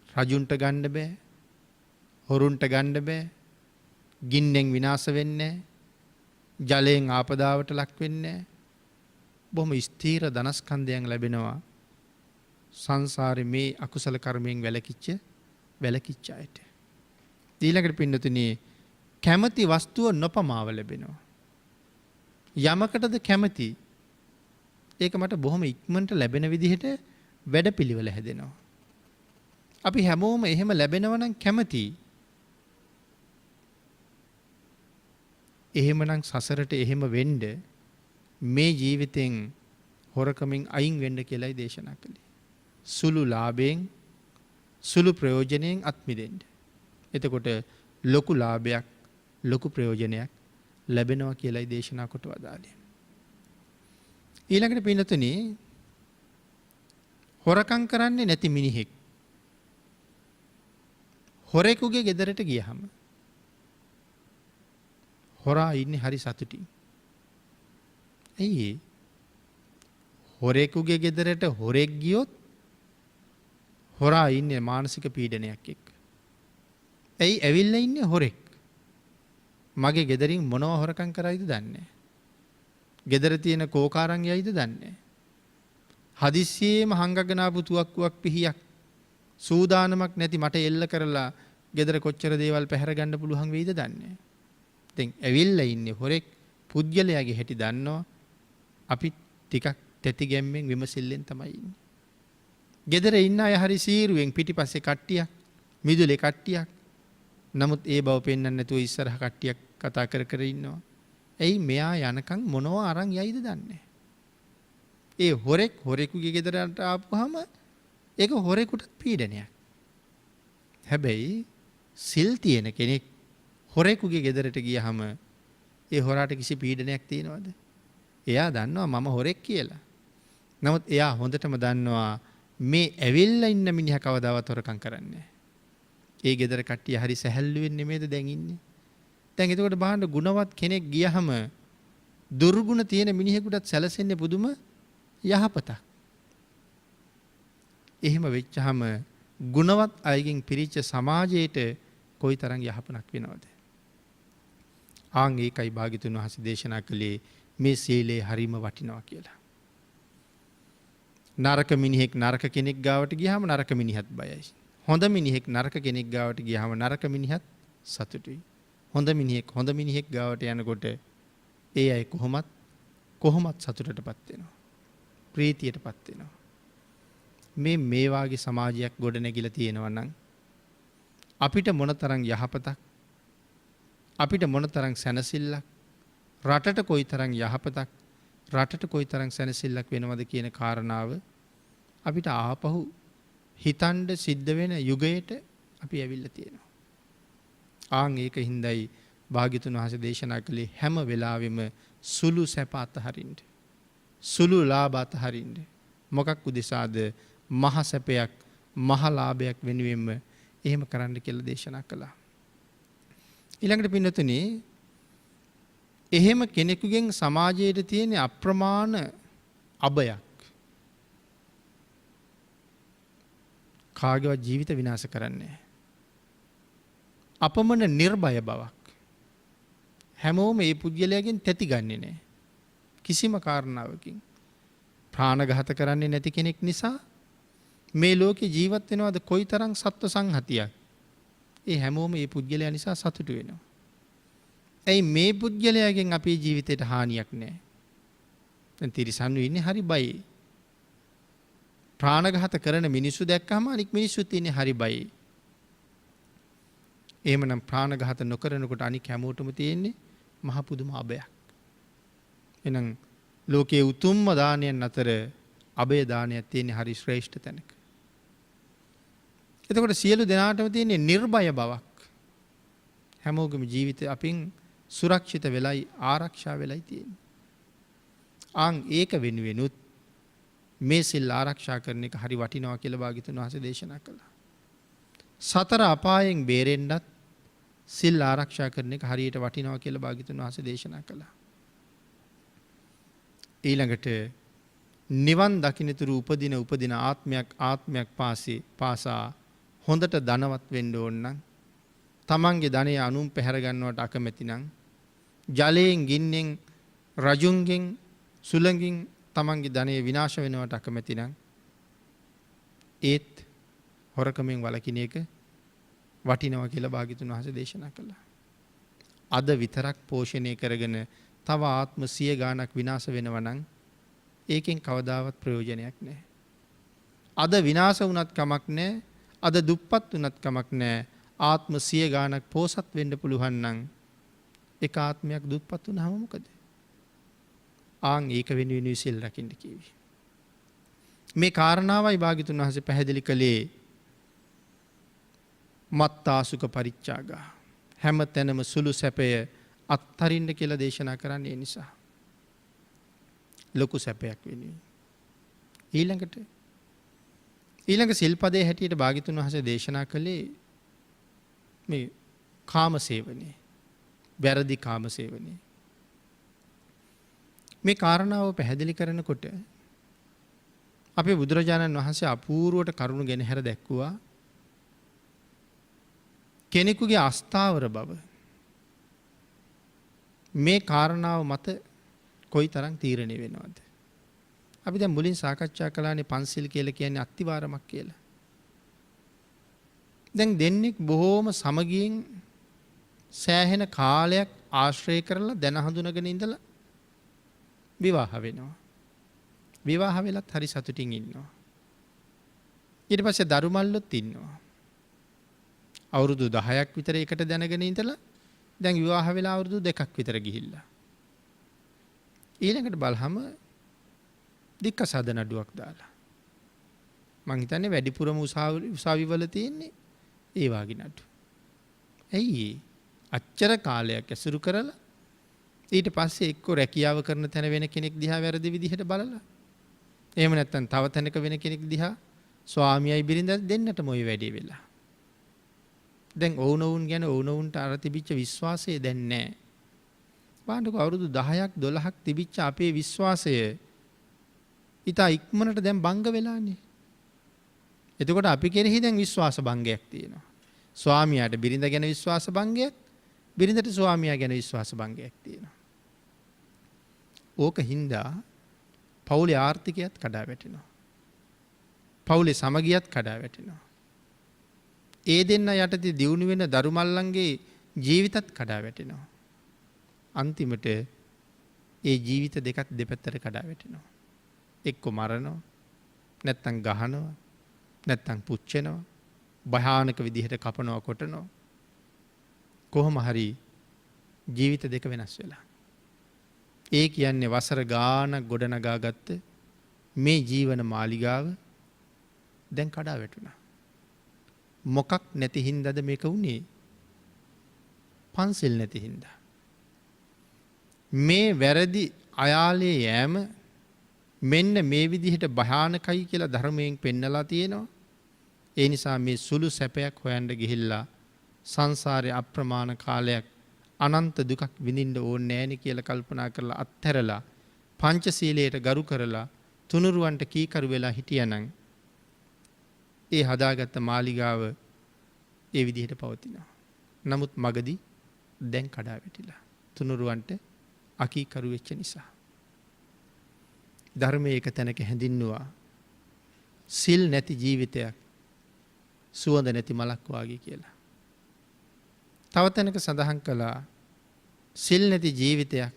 රජුන්ට ගන්න බෑ, හොරුන්ට ගන්න බෑ, ගින්නෙන් විනාශ වෙන්නේ නැහැ, ජලයෙන් ආපදාවට ලක් වෙන්නේ නැහැ. බොහොම ස්ථීර ධනස්කන්ධයන් ලැබෙනවා සංසාරේ මේ අකුසල කර්මයෙන් වැළකීච්ච අයට. ඊළඟට පින්නතුනි කැමැති වස්තුව නොපමාව ලැබෙනවා. යමකටද කැමැති ඒක මට බොහොම ඉක්මනට ලැබෙන විදිහට වැඩපිළිවෙල හැදෙනවා. අපි හැමෝම එහෙම ලැබෙනවා නම් කැමැති. එහෙමනම් සසරට එහෙම වෙන්න මේ ජීවිතෙන් හොරකමින් අයින් වෙන්න කියලායි දේශනා කළේ. සුළු ලාභයෙන් සුළු ප්‍රයෝජනයෙන් අත් මිදෙන්න. එතකොට ලොකු ලාභයක් ලොකු ප්‍රයෝජනයක් ලැබෙනවා කියලායි දේශනා කොට වදාළේ. ඊළඟට පින්නතුනි හොරකම් කරන්නේ නැති මිනිහෙක් හොරෙකුගේ ගෙදරට ගියහම හොරා ඉන්නේ හරි සතුටින්. ඇයි හොරෙකුගේ ගෙදරට හොරෙක් ගියොත් හොරා ඉන්නේ මානසික පීඩනයක් එක්ක. ඇයි ඇවිල්ලා ඉන්නේ හොරෙක්. මගේ ගෙදරින් මොනව හොරකම් කරයිද දන්නේ නැහැ. ගෙදර තියෙන කෝකාරන් යයිද දන්නේ නැහැ. හදිස්සියෙම හංගගෙන ආපු තුවක්කුවක් පිහියක් සූදානමක් නැති මට එල්ල කරලා ගෙදර කොච්චර දේවල් පැහැර ගන්න පුළුවන් වෙයිද දන්නේ නැහැ. දැන් ඇවිල්ලා ඉන්නේ හොරෙක් පුද්ගලයාගේ හැටි දන්නවා. අපි ටිකක් තැති ගැම්මෙන් විමසිල්ලෙන් තමයි ඉන්නේ. ගෙදර ඉන්න අය හරි සීරුවෙන් පිටිපස්සේ කට්ටියක් මිදුලේ කට්ටියක්. නමුත් ඒ බව පෙන්වන්න නැතුව ඉස්සරහ කට්ටියක් කතා කර කර ඉන්නවා. එයි මෙයා යනකම් මොනවා අරන් යයිද දන්නේ. ඒ හොරෙක් හොරෙකුගේ ගෙදරට ආපුවාම ඒක හොරෙකුට පීඩනයක්. හැබැයි සිල් තියෙන කෙනෙක් හොරෙකුගේ ගෙදරට ගියහම ඒ හොරාට කිසි පීඩනයක් තියනවද? එයා දන්නවා මම හොරෙක් කියලා. නමුත් එයා හොඳටම දන්නවා මේ ඇවිල්ලා ඉන්න මිනිහා කවදාවත් හොරකම් කරන්නේ නැහැ. ඒ ගෙදර කට්ටිය හරි සැහැල්ලුවෙන් නෙමෙයිද දැන් ඉන්නේ. දැන් එතකොට බලන්න ගුණවත් කෙනෙක් ගියහම දුර්ගුණ තියෙන මිනිහෙකුටත් සැලසෙන්නේ පුදුම යහපතක්. එහෙම වෙච්චහම ගුණවත් අයගෙන් පිරිච්ච සමාජයට කොයිතරම් යහපතක් වෙනවද? ආන් ඒකයි භාග්‍යතුන් වහන්සේ දේශනා කළේ මේ සීලය හරීම වටිනවා කියලා. නරක මිනිහෙක් නරක කෙනෙක් ගාවට ගියාම නරක මිනිහත් බයයි. හොඳ මිනිහෙක් නරක කෙනෙක් ගාවට ගියාම නරක මිනිහත් සතුටුයි. හොඳ මිනිහෙක් ගාවට යනකොට ඒ අය කොහොමත් සතුටටපත් වෙනවා. ප්‍රීතියටපත් වෙනවා. මේ වාගේ සමාජයක් ගොඩ නැගිලා තියෙනවා නම් අපිට මොනතරම් යහපතක්, අපිට මොනතරම් සැනසෙල්ලක්, රටට කොයිතරම් යහපතක්, රටට කොයිතරම් සැනසෙල්ලක් වෙනවද කියන කාරණාව අපිට ආපහු හිතන්න සිද්ධ වෙන යුගයට අපි ඇවිල්ලා තියෙනවා. ආන් ඒක හින්දායි භාග්‍යතුන් වහන්සේ දේශනා කළේ හැම වෙලාවෙම සුළු සැප අතහරින්න, සුළු ලාභ අතහරින්න. මොකක් උදෙසාද? මහ සැපයක්, මහ ලාභයක් වෙනුවෙන්ම එහෙම කරන්න කියලා දේශනා කළා. ඊළඟට පින්නතුනි, එහෙම කෙනෙකුගෙන් සමාජයට තියෙන අප්‍රමාණ අබයක් කාගේවත් ජීවිත විනාශ කරන්නේ. අපමණ නිර්භය බවක්. හැමෝම මේ පුද්ගලයාගෙන් තැති ගන්නෙ නෑ. කිසිම කාරණාවකින් ප්‍රාණඝාත කරන්නේ නැති කෙනෙක් නිසා මේ ලෝකේ ජීවත් වෙනවද කොයිතරම් සත්ව සංහතියක්. ඒ හැමෝම මේ පුද්ගලයා නිසා සතුටු වෙනවා. ඇයි මේ පුද්ගලයාගෙන් අපේ ජීවිතයට හානියක් නැහැ. දැන් තිරිසන්නු ඉන්නේ හරි බයයි. ප්‍රාණඝාත කරන මිනිස්සු දැක්කම අනික් මිනිස්සුත් ඉන්නේ හරි බයයි. එහෙමනම් ප්‍රාණඝාත නොකරනකොට අනික් හැමෝටම තියෙන්නේ මහ පුදුම අබයක්. එහෙනම් ලෝකයේ උතුම්ම දානයන් අතර අබය දානයක් තියෙන්නේ හරි ශ්‍රේෂ්ඨ තැනක. එතකොට සියලු දෙනාටම තියෙන්නේ නිර්භය බවක්. හැමෝගේම ජීවිතය අපින් සුරක්ෂිත වෙලයි, ආරක්ෂා වෙලයි තියෙන්නේ. ආන් ඒක වෙනුවෙනුත් මේ සිල් ආරක්ෂා කරන එක හරි වටිනවා කියලා භාග්‍යතුන් වහන්සේ දේශනා කළා. සතර අපායෙන් බේරෙන්නත් සිල් ආරක්ෂා කරන එක හරියට වටිනවා කියලා භාග්‍යතුන් වහන්සේ දේශනා කළා. ඊළඟට නිවන් දකින්නතුරු උපදින ආත්මයක් පාසා හොඳට ධනවත් වෙන්න ඕන නම්, තමන්ගේ ධනය අනුන් පැහැර ගන්නවට අකමැති නම්, ජලයෙන්, ගින්නෙන්, රජුන්ගෙන්, සුළඟින් තමන්ගේ ධනය විනාශ වෙනවට අකමැති නම් ඒත් හොරකමෙන් වළකින එක වටිනවා කියලා භාග්‍යතුන් වහන්සේ දේශනා කළා. අද විතරක් පෝෂණය කරගෙන තව ආත්ම 100 ගාණක් විනාශ වෙනවා නම් ඒකෙන් කවදාවත් ප්‍රයෝජනයක් නැහැ. අද විනාශ වුණත් කමක් නැහැ, අද දුප්පත් වුණත් කමක් නැහැ. ආත්ම 100 ගාණක් පෝසත් වෙන්න පුළුවන් නම් එක ආත්මයක් දුප්පත් වුණාම මොකද? ආන් ඒක වෙනුවෙන් සිල් රකින්න කිව්වේ. මේ කාරණාවයි භාග්‍යතුන් වහන්සේ පැහැදිලි කළේ මත්තාසුක පරිච්ඡාගා. හැම තැනම සුළු සැපය අත්හරින්න කියලා දේශනා කරන්නේ නිසා. ලොකු සැපයක් වෙනුවෙන්. ඊළඟ සිල්පදයේ හැටියට භාග්‍යතුන් වහන්සේ දේශනා කළේ මේ කාම සේවනයේ, වැරදි කාම සේවනයේ. මේ කාරණාව පැහැදිලි කරනකොට අපේ බුදුරජාණන් වහන්සේ අපූර්වට කරුණු ගෙනහැර දැක්වුවා. කෙනෙකුගේ අස්ථාවර බව මේ කාරණාව මත කොයිතරම් තීරණය වෙනවද? අපි දැන් මුලින් සාකච්ඡා කළානේ පන්සිල් කියලා කියන්නේ අත්තිවාරමක් කියලා. දැන් දෙන්නෙක් බොහෝම සමගියෙන් සෑහෙන කාලයක් ආශ්‍රය කරලා දැන හඳුනගෙන ඉඳලා විවාහ වෙනවා. විවාහ වෙලත් හරි සතුටින් ඉන්නවා. ඊට පස්සේ දරු මල්ලොත් ඉන්නවා. අවුරුදු 10ක් විතර එකට දැනගෙන ඉඳලා දැන් විවාහ වෙලා අවුරුදු 2ක් විතර ගිහිල්ලා. ඊළඟට බලහම දික්කසාද නඩුවක් දාලා. මං හිතන්නේ වැඩිපුරම උසාවිවල තියෙන්නේ ඒ වාගේ නඩු. ඇයි අච්චර කාලයක් ඇසුරු කරලා ඊට පස්සේ එක්ක රැකියාව කරන තැන වෙන කෙනෙක් දිහා වැරදි විදිහට බලලා එහෙම නැත්නම් තව තැනක වෙන කෙනෙක් දිහා ස්වාමියයි බිරිඳ දෙන්නටම ওই වැඩේ වෙලා. දැන් ඔවුනොවුන් ගැන ඔවුනොවුන්ට අර තිබිච්ච විශ්වාසය දැන් නැහැ. බලන්නකො අවුරුදු 10ක් 12ක් තිබිච්ච අපේ විශ්වාසය ඊට ඉක්මනට දැන් භංග වෙලානේ. එතකොට අපි කෙරෙහි දැන් විශ්වාස භංගයක් තියෙනවා. ස්වාමියාට බිරිඳ ගැන විශ්වාස භංගයක්, බිරිඳට ස්වාමියා ගැන විශ්වාස භංගයක් තියෙනවා. ඕක හින්දා පවුලේ ආර්ථිකයත් කඩා වැටෙනවා. පවුලේ සමගියත් කඩා වැටෙනවා. ඒ දෙන්න යටතේ දියුණු වෙන දරුමල්ලන්ගේ ජීවිතත් කඩා වැටෙනවා. අන්තිමට ඒ ජීවිත දෙකත් දෙපැත්තට කඩා වැටෙනවා. එක්ක මරනවා, නැත්තම් ගහනවා, නැත්තම් පුච්චෙනවා, භයානක විදිහට කපනවා කොටනවා. කොහොම හරි ජීවිත දෙක වෙනස් වෙලා. ඒ කියන්නේ වසර ගාණක් ගොඩනගාගත්ත මේ ජීවන මාලිගාව දැන් කඩා වැටුණා. මොකක් නැති හින්දාද මේක වුණේ? පන්සිල් නැති හින්දා. මේ වැරදි අයාලේ යෑම මෙන්න මේ විදිහට භයානකයි කියලා ධර්මයෙන් පෙන්නලා තියෙනවා. ඒ නිසා මේ සුළු සැපයක් හොයන්න ගිහිල්ලා සංසාරේ අප්‍රමාණ කාලයක් අනන්ත දුකක් විඳින්න ඕනේ නෑනේ කියලා කල්පනා කරලා අත්හැරලා පංචශීලයට ගරු කරලා තුනුරුවන්ට කීකරු වෙලා හිටියානම් ඒ හදාගත්ත මාලිගාව ඒ විදිහට පවතිනවා. නමුත් මගදී දැන් කඩා වැටිලා. තුනුරුවන්ට අකීකරු වෙච්ච නිසා. ධර්මයේ එක තැනක හැඳින්නුවා සිල් නැති ජීවිතයක් සුවඳ නැති මලක් වාගේ කියලා. තව තැනක සඳහන් කළා සිල් නැති ජීවිතයක්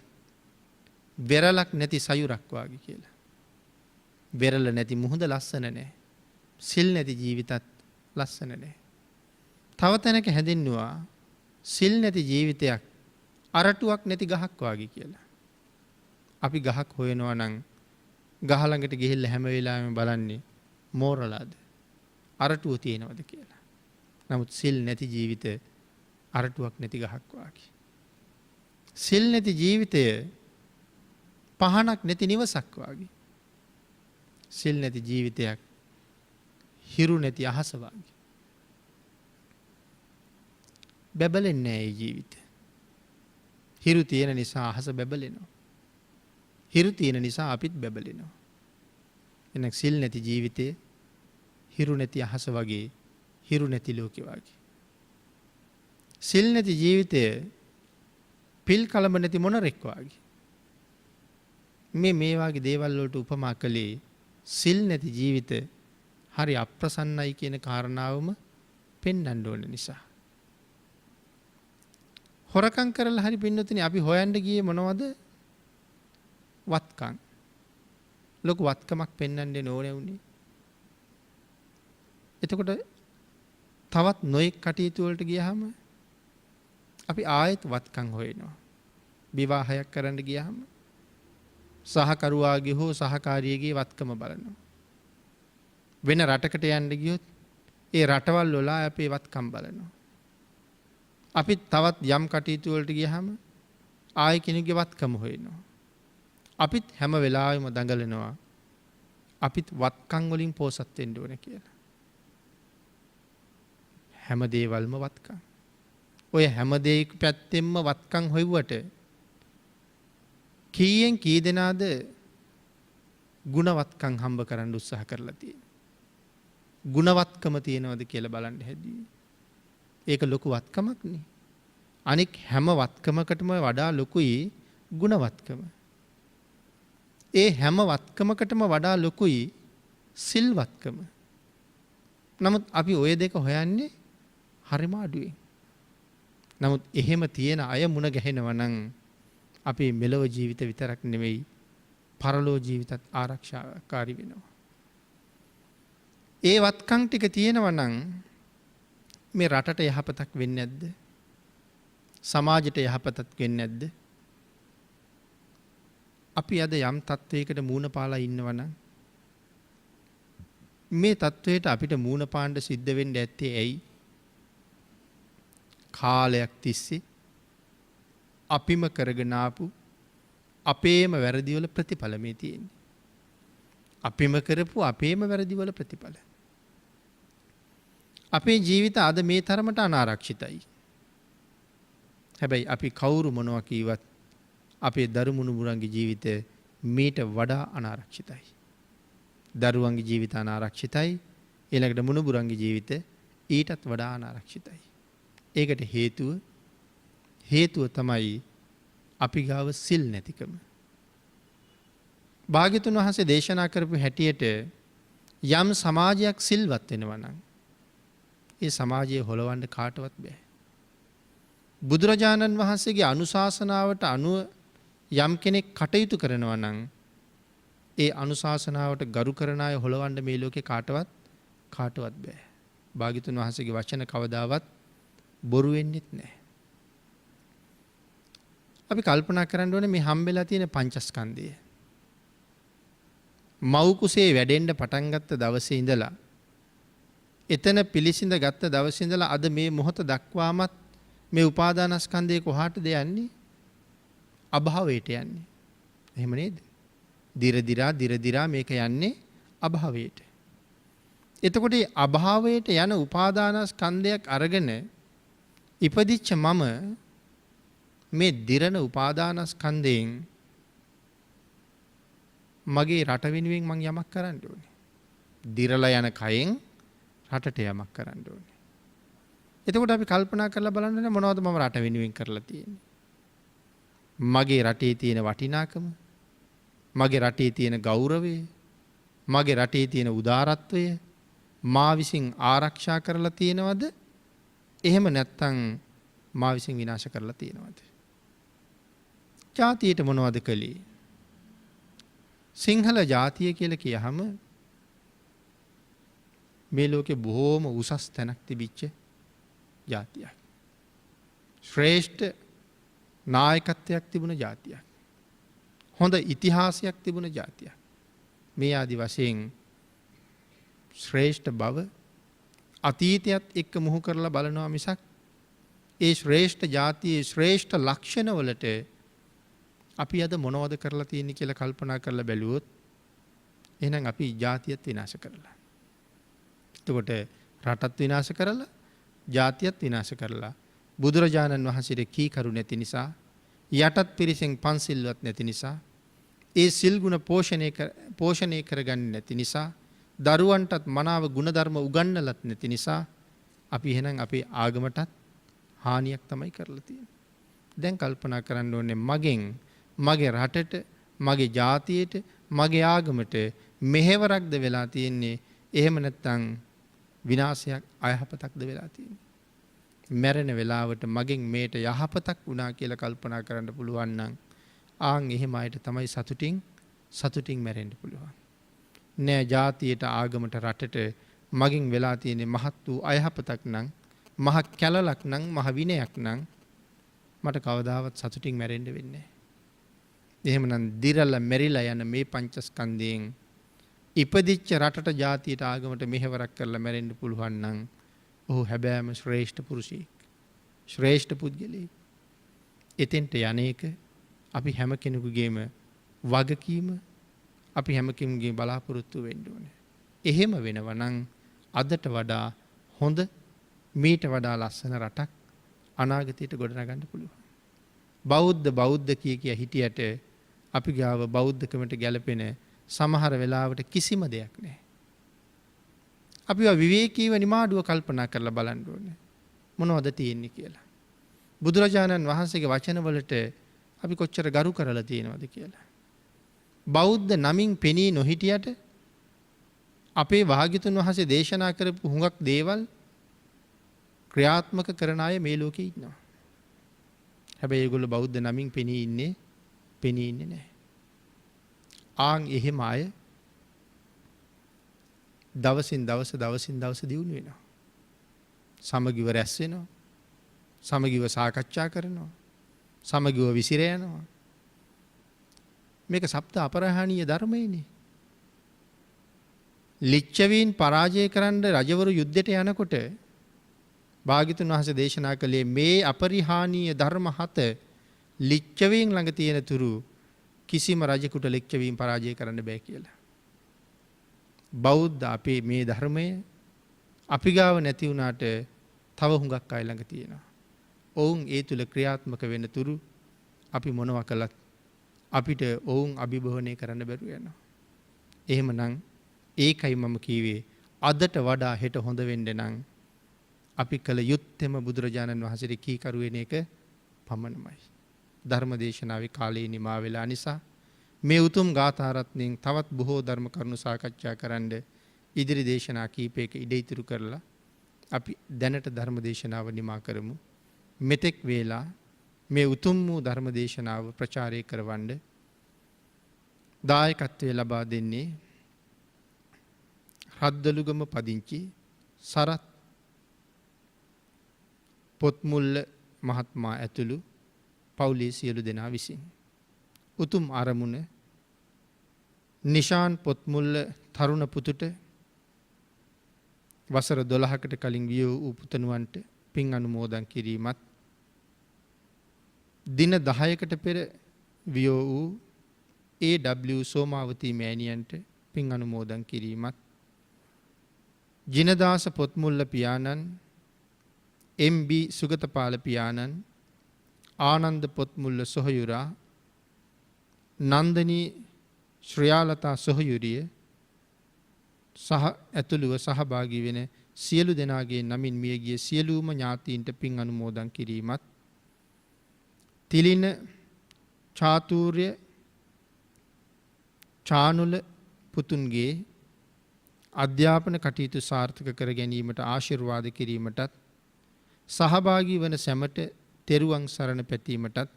වෙරළක් නැති සයුරක් වාගේ කියලා. වෙරළ නැති මුහුද ලස්සන නැහැ. සිල් නැති ජීවිතත් ලස්සන නැහැ. තව තැනක හැඳින්නුවා සිල් නැති ජීවිතයක් අරටුවක් නැති ගහක් වාගේ කියලා. අපි ගහක් හොයනවා නම් ගහ ළඟට ගිහිල්ලා හැම වෙලාවෙම බලන්නේ මෝරලාද අරටුව තියෙනවද කියලා. නමුත් සිල් නැති ජීවිතය අරටුවක් නැති ගහක් වාගේ. සිල් නැති ජීවිතය පහනක් නැති නිවසක් වාගේ. සිල් නැති ජීවිතයක් හිරු නැති අහස වාගේ. බැබලෙන්නේ නැහැ මේ ජීවිතය. හිරු තියෙන නිසා අහස බැබලෙනවා. හිරු තියෙන නිසා අපිත් බැබලෙනවා. එහෙනම් සිල් නැති ජීවිතේ හිරු නැති අහස වගේ, හිරු නැති ලෝකෙ වගේ. සිල් නැති ජීවිතය පිල් කලඹ නැති මොනරෙක් වගේ. මේ වගේ දේවල් වලට උපමා කළේ සිල් නැති ජීවිත හරි අප්‍රසන්නයි කියන කාරණාවම පෙන්වන්න ඕන නිසා. හොරකම් කරලා හරි පින්නතුනි අපි හොයන්න ගියේ මොනවද? වත්කම්. ලොකු වත්කමක් පෙන්වන්න ඕනේ වුණේ. එතකොට තවත් නොයෙක් කටයුතු වලට ගියාම අපි ආයෙත් වත්කම් හොයනවා. විවාහයක් කරන්න ගියාම සහකරුවාගේ හෝ සහකාරියගේ වත්කම බලනවා. වෙන රටකට යන්න ගියොත් ඒ රටවල් වල අපේ වත්කම් බලනවා. අපිත් තවත් යම් කටයුතු වලට ගියාම ආයෙ කෙනෙකුගේ වත්කම හොයනවා. අපිත් හැම වෙලාවෙම දඟලනවා අපිත් වත්කම් වලින් පෝසත් වෙන්න ඕනේ කියලා. හැම දේවල්ම වත්කම්. ඔය හැම දෙයක පැත්තෙන්ම වත්කම් හොයුවට කීයෙන් කී දෙනාද ගුණවත්කම් හම්බ කරන්න උත්සාහ කරලා තියෙන්නේ. ගුණවත්කම තියෙනවද කියලා බලන්න හැදී. ඒක ලොකු වත්කමක් නේ. අනික හැම වත්කමකටම වඩා ලොකුයි ගුණවත්කම. ඒ හැම වත්කමකටම වඩා ලොකුයි සිල්වත්කම. නමුත් අපි ওই දෙක හොයන්නේ හරිම අඩුවෙන්. නමුත් එහෙම තියෙන අය මුණ ගැහෙනවා නම් අපේ මෙලොව ජීවිත විතරක් නෙමෙයි පරලෝ ජීවිතත් ආරක්ෂාකාරී වෙනවා. ඒ වත්කම් ටික තියෙනවා නම් මේ රටට යහපතක් වෙන්නේ නැද්ද? සමාජයට යහපතක් වෙන්නේ නැද්ද? අපි අද යම් තත්වයකට මූණ පාලා ඉන්නවනම් මේ තත්වයට අපිට මූණ පාන්න සිද්ධ වෙන්න ඇත්තේ ඇයි? කාලයක් තිස්සේ අපිම කරගෙන ආපු අපේම වැරදි වල ප්‍රතිඵල මේ තියෙන්නේ. අපිම කරපු අපේම වැරදිවල ප්‍රතිඵල. අපේ ජීවිත අද මේ තරමට අනාරක්ෂිතයි. හැබැයි අපි කවුරු මොනවා කීවත් අපේ දරුමුණුබුරන්ගේ ජීවිත මීට වඩා අනාරක්ෂිතයි. දරුවන්ගේ ජීවිත අනාරක්ෂිතයි. ඊළඟට මුණුබුරන්ගේ ජීවිත ඊටත් වඩා අනාරක්ෂිතයි. ඒකට හේතුව තමයි අපි ගාව සිල් නැතිකම. භාග්‍යතුන් වහන්සේ දේශනා කරපු හැටියට යම් සමාජයක් සිල්වත් වෙනවා නම් ඒ සමාජය හොලවන්න කාටවත් බෑ. බුදුරජාණන් වහන්සේගේ අනුශාසනාවට අනුව යම් කෙනෙක් කටයුතු කරනවා නම් ඒ අනුශාසනාවට ගරු කරන අය හොලවන්න මේ ලෝකේ කාටවත් බෑ. භාග්‍යතුන් වහන්සේගේ වචන කවදාවත් බොරු වෙන්නෙත් නැහැ. අපි කල්පනා කරන්න ඕනේ මේ හම්බෙලා තියෙන පංචස්කන්ධය. මව් කුසේ වැඩෙන්න පටන් ගත්ත දවසේ ඉඳලා එතන පිළිසිඳ ගත්ත දවසේ ඉඳලා අද මේ මොහොත දක්වාමත් මේ උපාදානස්කන්ධය කොහාටද යන්නේ? අභාවයට යන්නේ. එහෙම නේද? දිර දිරා මේක යන්නේ අභාවයට. එතකොට මේ අභාවයට යන උපාදානස්කන්ධයක් අරගෙන ඉපදිච්ච මම මේ දිරන උපාදානස්කන්ධයෙන් මගේ රට වෙනුවෙන් මං යමක් කරන්න ඕනේ. දිරලා යන කයෙන් රටට යමක් කරන්න ඕනේ. එතකොට අපි කල්පනා කරලා බලන්න මොනවද මම රට වෙනුවෙන් කරලා තියෙන්නේ? මගේ රටේ තියෙන වටිනාකම, මගේ රටේ තියෙන ගෞරවය, මගේ රටේ තියෙන උදාරත්වය මා විසින් ආරක්ෂා කරලා තියෙනවද? එහෙම නැත්නම් මා විසින් විනාශ කරලා තියෙනවද? ජාතියට මොනවද කළේ? සිංහල ජාතිය කියලා කියහම මේ ලෝකේ බොහෝම උසස් තැනක් තිබිච්ච ජාතියක්. ශ්‍රේෂ්ඨ නායකත්වයක් තිබුණ ජාතියක්. හොඳ ඉතිහාසයක් තිබුණ ජාතියක්. මේ ආදි වශයෙන් ශ්‍රේෂ්ඨ බව අතීතයත් එක්ක මුහු කරලා බලනවා මිසක් ඒ ශ්‍රේෂ්ඨ ජාතියේ ශ්‍රේෂ්ඨ ලක්ෂණ වලට අපි අද මොනවද කරලා තියෙන්නේ කියලා කල්පනා කරලා බැලුවොත් එහෙනම් අපි ජාතියත් විනාශ කරලා. එතකොට රටත් විනාශ කරලා, ජාතියත් විනාශ කරලා බුදුරජාණන් වහන්සේට කී කරු නැති නිසා, යටත් පිරිසෙන් පන්සිල්වත් නැති නිසා, ඒ සිල් ගුණ පෝෂණය කරගන්නේ නැති නිසා, දරුවන්ටත් මනාව ගුණධර්ම උගන්වලත් නැති නිසා අපි එහෙනම් අපේ ආගමටත් හානියක් තමයි කරලා තියෙන්නේ. දැන් කල්පනා කරන්න ඕනේ මගෙන් මගේ රටට, මගේ ජාතියට, මගේ ආගමට මෙහෙවරක්ද වෙලා තියෙන්නේ? එහෙම නැත්නම් විනාශයක්, අයහපතක්ද වෙලා තියෙන්නේ? මැරෙන වෙලාවට මගෙන් මේට යහපතක් වුණා කියලා කල්පනා කරන්න පුළුවන් නම් ආන් එහෙම අයට තමයි සතුටින් මැරෙන්න පුළුවන්. නෑ, ජාතියට, ආගමට, රටට මගෙන් වෙලා තියෙන්නේ මහත් වූ අයහපතක් නම්, මහ කැලලක් නම්, මහ විනයක් නම් මට කවදාවත් සතුටින් මැරෙන්න වෙන්නේ නැහැ. එහෙමනම් දිරලා මෙරිලා යන මේ පංචස්කන්ධයෙන් ඉපදිච්ච රටට, ජාතියට, ආගමට මෙහෙවරක් කරලා මැරෙන්න පුළුවන් නම් ඔහු හැබෑම ශ්‍රේෂ්ඨ පුරුෂයෙක්, ශ්‍රේෂ්ඨ පුද්ගලයෙක්. එතෙන්ට යන්නේක අපි හැම කෙනෙකුගේම වගකීම, අපි හැම කෙනෙකුගේ බලාපොරොත්තු වෙන්න ඕනේ. එහෙම වෙනවා නම් අදට වඩා හොඳ, මීට වඩා ලස්සන රටක් අනාගතයට ගොඩනගන්න පුළුවන්. බෞද්ධ කිය හිටියට අපි ගාව බෞද්ධකමට ගැලපෙන සමහර වෙලාවට කිසිම දෙයක් නැහැ. අපි විවේකීව නිමාඩුව කල්පනා කරලා බලන්න ඕනේ මොනවද තියෙන්නේ කියලා. බුදුරජාණන් වහන්සේගේ වචනවලට අපි කොච්චර ගරු කරලා තියෙනවද කියලා. බෞද්ධ නමින් පෙනී නොහිටියට අපේ භාග්‍යතුන් වහන්සේ දේශනා කරපු හුඟක් දේවල් ක්‍රියාත්මක කරන අය මේ ලෝකේ ඉන්නවා. හැබැයි ඒගොල්ලෝ බෞද්ධ නමින් පෙනී ඉන්නේ නැහැ. ආන් එහෙම අය දවසින් දවස දියුණු වෙනවා. සමගිව රැස් වෙනවා. සමගිව සාකච්ඡා කරනවා. සමගිව විසිර යනවා. මේක සප්ත අපරාහණීය ධර්මයනේ. ලිච්ඡවීන් පරාජය කරන්න රජවරු යුද්ධයට යනකොට භාග්‍යතුන් වහන්සේ දේශනා කළේ මේ අපරිහානීය ධර්ම 7 ලිච්ඡවීන් ළඟ තියෙන තුරු කිසිම රජෙකුට ලිච්ඡවීන් පරාජය කරන්න බෑ කියලා. බෞද්ධ අපේ මේ ධර්මය අපි ගාව නැති වුණාට තව හුඟක් අය ළඟ තියෙනවා. ඔවුන් ඒ තුල ක්‍රියාත්මක වෙන තුරු අපි මොනවා කළත් අපිට ඔවුන් අභිභවනය කරන්න බැරුව යනවා. එහෙමනම් ඒකයි මම කීවේ අදට වඩා හෙට හොඳ වෙන්න නම් අපි කළ යුත්තේම බුදුරජාණන් වහන්සේට කීකරු වෙන එක පමණමයි. ධර්මදේශනාවේ කාලේ නිමා වෙලා නිසා මේ උතුම් ගාථා රත්නයෙන් තවත් බොහෝ ධර්ම කරුණු සාකච්ඡා කරන්න ඉදිරි දේශනා කීපයක ඉඩ ඉතුරු කරලා අපි දැනට ධර්ම දේශනාව නිමා කරමු. මෙතෙක් වේලා මේ උතුම් වූ ධර්ම දේශනාව ප්‍රචාරය කරවන්න දායකත්වය ලබා දෙන්නේ රද්දලුගම පදිංචි සරත් පොත්මුල්ල මහත්මයා ඇතුළු පවුලේ සියලු දෙනා විසින්. උතුම් අරමුණ නිශාන් පොත්මුල්ල තරුණ පුතුට වසර 12කට කලින් විය වූ පුතණුවන්ට පින් අනුමෝදන් කිරීමත් දින 10කට පෙර විය වූ AW සෝමාවතී මෑණියන්ට පින් අනුමෝදන් කිරීමත් ජිනදාස පොත්මුල්ල පියාණන් MB සුගතපාල පියාණන් ආනන්ද පොත්මුල්ල සොහයුරා නන්දනී ශ්‍රියාලතා සොහයුරිය සහ ඇතුළුව සහභාගී වෙන සියලු දෙනාගේ නමින් මියගිය සියලුම ඥාතීන්ට පින් අනුමෝදන් කිරීමත් තිලින චාතුර්ය චානුල පුතුන්ගේ අධ්‍යාපන කටයුතු සාර්ථක කර ගැනීමට ආශිර්වාද කිරීමටත් සහභාගී වන සැමට තෙරුවන් සරණ පැතීමටත්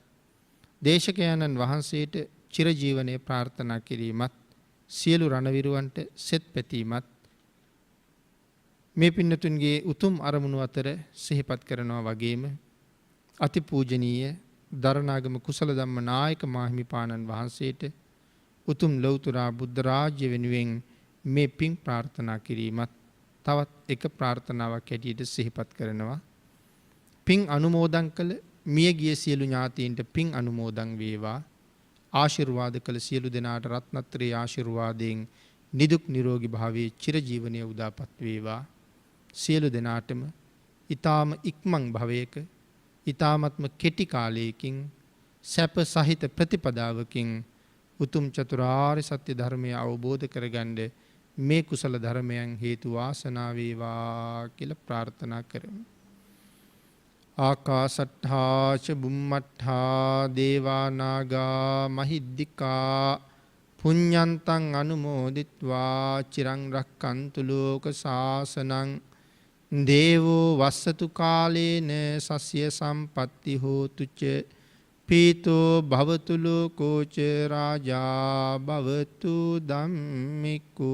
දේශකයන්න් වහන්සේට චිරජීවනයේ ප්‍රාර්ථනා කිරීමත් සියලු රණවිරුවන්ට සෙත් පැතීමත් මේ පින්නතුන්ගේ උතුම් අරමුණු අතර සිහිපත් කරනවා වගේම අතිපූජනීය දරණාගම කුසල ධම්ම නායක මාහිමිපාණන් වහන්සේට උතුම් ලෞතුරා බුද්ධ රාජ්‍ය වෙනුවෙන් මේ පින් ප්‍රාර්ථනා කිරීමත් තවත් එක ප්‍රාර්ථනාවක් හැටියට සිහිපත් කරනවා. පින් අනුමෝදන් කළ මියගිය සියලු ඥාතීන්ට පින් අනුමෝදන් වේවා. ආශිර්වාද කළ සියලු දෙනාට රත්නත්‍රයේ ආශිර්වාදයෙන් නිදුක් නිරෝගී භාවයේ චිරජීවනයේ උදාපත් වේවා. සියලු දෙනාටම ඊ타ම ඉක්මන් භවයක ඊ타මත්ම කෙටි කාලයකින් සැප සහිත ප්‍රතිපදාවකින් උතුම් චතුරාර්ය සත්‍ය ධර්මය අවබෝධ කරගන්න මේ කුසල ධර්මයන් හේතු වාසනා වේවා කියලා ප්‍රාර්ථනා කරමු. ආකාසට්ඨා ච බුම්මට්ඨා දේවා නාග මහිද්దికා පුඤ්ඤන්තං අනුමෝදිත්වා චිරං රක්칸තු ලෝක සාසනං දේවෝ වස්සතු කාලේන සස්ය සම්පatti හෝතු ච පීතෝ භවතු ලෝකෝ ච රාජා භවතු ධම්මිකෝ.